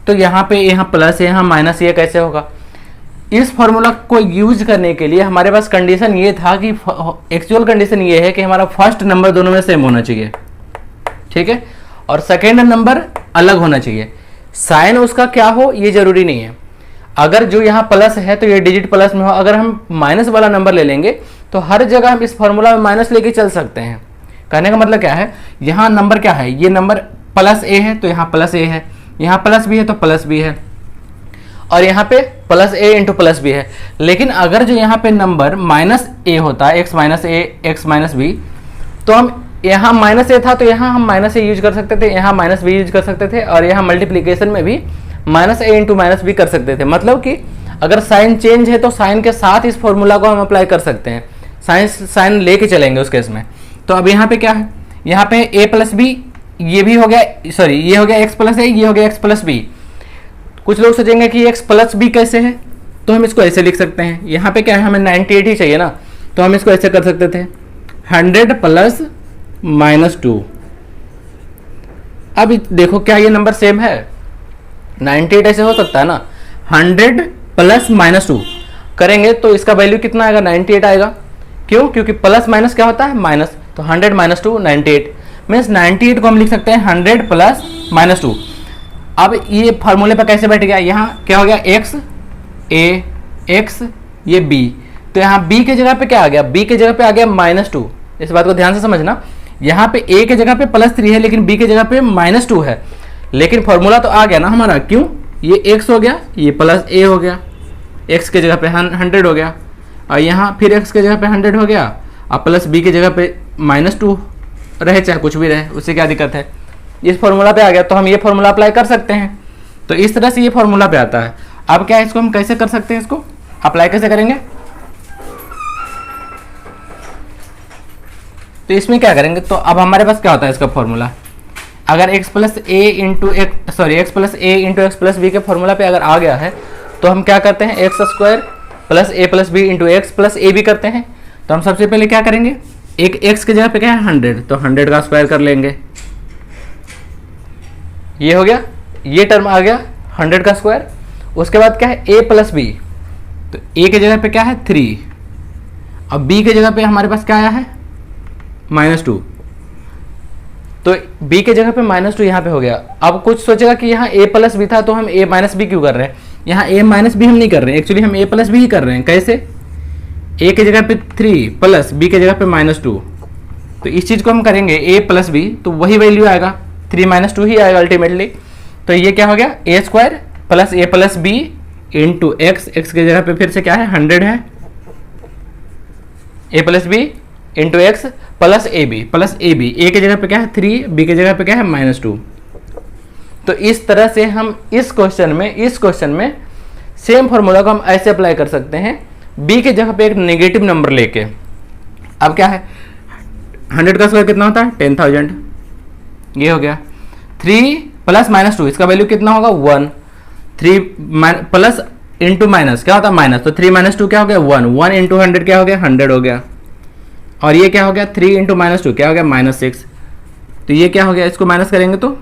तो यहाँ पे यहाँ प्लस यहाँ माइनस ये कैसे होगा। इस फॉर्मूला को यूज करने के लिए हमारे पास कंडीशन ये था कि एक्चुअल कंडीशन ये है कि हमारा फर्स्ट नंबर दोनों में सेम होना चाहिए, ठीक है, और सेकेंड नंबर अलग होना चाहिए। साइन उसका क्या हो ये जरूरी नहीं है। अगर जो यहाँ प्लस है तो ये डिजिट प्लस में हो, अगर हम माइनस वाला नंबर ले लेंगे तो हर जगह हम इस फॉर्मूला में माइनस लेके चल सकते हैं। कहने का मतलब क्या है, यहाँ नंबर क्या है, ये नंबर प्लस ए है तो यहाँ प्लस ए है, यहाँ प्लस बी है तो प्लस बी है, और यहाँ पे plus A into plus B है। लेकिन अगर जो यहाँ पे नंबर माइनस ए होता है, एक्स माइनस ए एक्स माइनस बी, तो हम यहाँ माइनस ए था तो यहाँ हम माइनस ए यूज कर सकते थे, यहाँ माइनस बी यूज कर सकते थे, और यहाँ मल्टीप्लीकेशन में भी minus A into minus B कर सकते थे। मतलब कि अगर साइन चेंज है तो साइन के साथ इस फॉर्मूला को हम अप्लाई कर सकते हैं, साइन लेके चलेंगे उस केस में। तो अब यहाँ पे क्या है, यहाँ पे ए प्लस बी, ये भी हो गया, सॉरी ये हो गया एक्स प्लस ए, ये हो गया एक्स प्लस बी। कुछ लोग सोचेंगे कि एक्स प्लस बी कैसे है, तो हम इसको ऐसे लिख सकते हैं। यहाँ पे क्या है, हमें 98 ही चाहिए ना, तो हम इसको ऐसे कर सकते थे 100 प्लस माइनस 2। अब देखो क्या ये नंबर सेम है, 98 ऐसे हो सकता है ना, 100 प्लस माइनस 2 करेंगे तो इसका वैल्यू कितना आएगा, 98 आएगा। क्यों, क्योंकि प्लस माइनस क्या होता है, माइनस, तो 100 माइनस 2 98 मीन्स 98 को हम लिख सकते हैं 100 प्लस माइनस 2। अब ये फार्मूले पर कैसे बैठ गया, यहाँ क्या हो गया, एक्स ए एक्स ये बी, तो यहाँ बी के जगह पे क्या आ गया, बी के जगह पे आ गया माइनस 2। इस बात को ध्यान से समझना, यहाँ पे ए के जगह पे +3 है लेकिन बी के जगह पे -2 है, लेकिन फॉर्मूला तो आ गया ना हमारा। क्यों, ये एक्स हो गया, ये प्लस ए हो गया, एक्स के जगह पे 100 हो गया, और यहाँ फिर एक्स के जगह पे 100 हो गया, और प्लस बी के जगह पे -2 रहे, चाहे कुछ भी रहे, उससे क्या दिक्कत है, इस फॉर्मूला पे आ गया तो हम ये फॉर्मूला अप्लाई कर सकते हैं। तो इस तरह से ये फॉर्मूला पे आता है। अब क्या है, इसको हम कैसे कर सकते हैं, इसको अप्लाई कैसे करेंगे, तो इसमें क्या करेंगे, तो अब हमारे पास क्या होता है इसका फॉर्मूला, अगर x plus A into X plus B के फॉर्मूला पे अगर आ गया है तो हम क्या करते हैं, X square plus A plus B into X plus A B करते हैं। तो हम सबसे पहले क्या करेंगे, एक x के जगह पे क्या है 100, तो 100 का स्क्वायर कर लेंगे, ये हो गया, ये टर्म आ गया 100 का स्क्वायर। उसके बाद क्या है, a प्लस बी, तो a के जगह पे क्या है 3, अब b के जगह पे हमारे पास क्या आया है -2, तो b के जगह पे -2 यहाँ पे हो गया। अब कुछ सोचेगा कि यहाँ a प्लस बी था तो हम a माइनस बी क्यों कर रहे हैं, यहाँ a माइनस बी हम नहीं कर रहे हैं, एक्चुअली हम a प्लस बी ही कर रहे हैं। कैसे, a के जगह पे 3 प्लस b के जगह पे -2, तो इस चीज़ को हम करेंगे a प्लस बी तो वही वैल्यू आएगा, 3 - 2 ही आएगा अल्टीमेटली। तो ये क्या हो गया, a square plus A plus B into X, X के जगह पे फिर से क्या है 100 है, a plus B into X plus A B, A के जगह पे क्या है 3, बी के जगह पे क्या है -2। तो इस तरह से हम इस क्वेश्चन में सेम फॉर्मूला को हम ऐसे अप्लाई कर सकते हैं, बी के जगह पे एक नेगेटिव नंबर लेके। अब क्या है, 100 का स्क्वायर कितना होता है 10,000, ये हो गया 3 प्लस -2, इसका वैल्यू कितना होगा 1, 3 प्लस इंटू माइनस क्या होता है माइनस, तो 3 - 2 क्या हो गया 1, 1 इंटू 100 क्या हो गया 100 हो गया, और ये क्या हो गया 3 इंटू -2 क्या हो गया -6, तो ये क्या हो गया, इसको माइनस करेंगे तो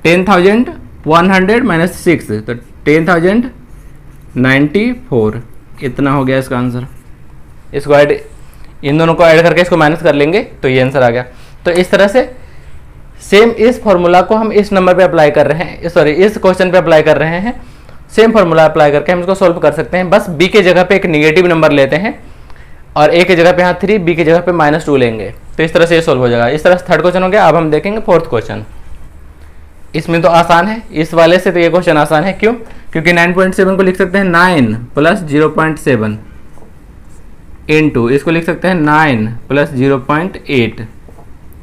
10,100 - 6, तो 10,094 इतना हो गया इसका आंसर। इसको ऐड, इन दोनों को ऐड करके इसको माइनस कर लेंगे तो ये आंसर आ गया। तो इस तरह से सेम इस फॉर्मूला को हम इस नंबर पे अप्लाई कर रहे हैं, सॉरी इस क्वेश्चन पे अप्लाई कर रहे हैं, सेम फॉर्मूला अप्लाई करके हम इसको सोल्व कर सकते हैं। बस बी के जगह पे एक निगेटिव नंबर लेते हैं और ए के जगह पे यहाँ 3, बी के जगह पे -2 लेंगे, तो इस तरह से ये सोल्व हो जाएगा। इस तरह से थर्ड क्वेश्चन हो गया। अब हम देखेंगे फोर्थ क्वेश्चन। इसमें तो आसान है, इस वाले से तो ये क्वेश्चन आसान है। क्यों, क्योंकि 9.7 को लिख सकते हैं 9 प्लस 0.7 इंटू, इसको लिख सकते हैं 9 प्लस 0.8,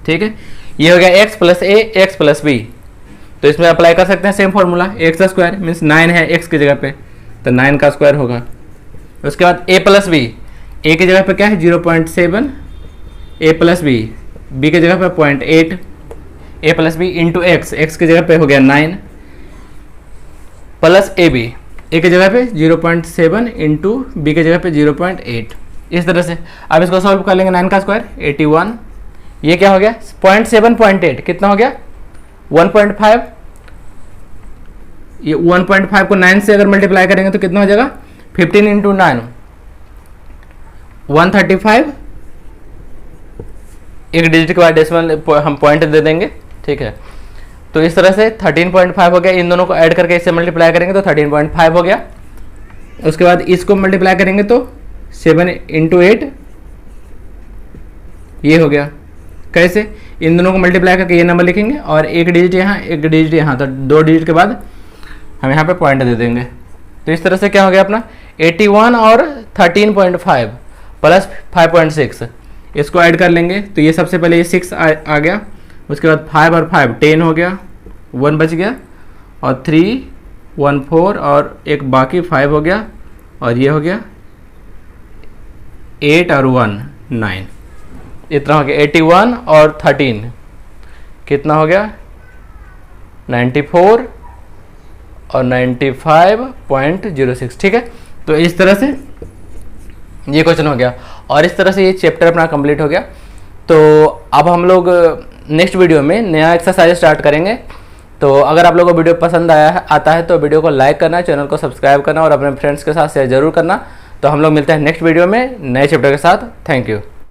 ठीक है। ये हो गया x प्लस ए एक्स प्लस बी, तो इसमें अप्लाई कर सकते हैं same formula, x square means 9 है x के जगह पे तो 9 का स्क्वायर होगा। उसके बाद a प्लस बी, ए की जगह पे क्या है 0.7, a प्लस बी, बी के जगह पे 0.8, a plus B into X, X की जगह पे हो गया 9 प्लस ए बी, ए की जगह पे 0.7 इंटू बी के जगह पे 0.8। इस तरह से अब इसको सॉल्व कर लेंगे, 9 का स्क्वायर 81, ये क्या हो गया 0.7 0.8 कितना हो गया 1.5, ये 1.5 को 9 से अगर मल्टीप्लाई करेंगे तो कितना हो जाएगा 15 इंटू 9 135, एक डिजिट के बाद डेसिमल हम पॉइंट दे देंगे, ठीक है। तो इस तरह से 13.5 हो गया, इन दोनों को ऐड करके इससे मल्टीप्लाई करेंगे तो 13.5 हो गया। उसके बाद इसको मल्टीप्लाई करेंगे तो 7 × 8 ये हो गया। कैसे? इन दोनों को मल्टीप्लाई करके ये नंबर लिखेंगे और एक डिजिट यहाँ एक डिजिट यहाँ, तो 2 डिजिट के बाद हम यहाँ पे पॉइंट दे देंगे। तो इस तरह से क्या हो गया अपना 81 और 13.5 प्लस 5.6, इसको ऐड कर लेंगे तो ये सबसे पहले ये 6 आ गया, उसके बाद 5 और 5 10 हो गया, 1 बच गया और 3 1 4 और एक बाकी 5 हो गया और ये हो गया 8 और 1 9, इतना हो गया। 81 और 13 कितना हो गया 94 और 95.06, ठीक है। तो इस तरह से ये क्वेश्चन हो गया और इस तरह से ये चैप्टर अपना कंप्लीट हो गया। तो अब हम लोग नेक्स्ट वीडियो में नया एक्सरसाइज स्टार्ट करेंगे। तो अगर आप लोगों को वीडियो पसंद आता है तो वीडियो को लाइक करना, चैनल को सब्सक्राइब करना और अपने फ्रेंड्स के साथ शेयर जरूर करना। तो हम लोग मिलते हैं नेक्स्ट वीडियो में नए चैप्टर के साथ। Thank you.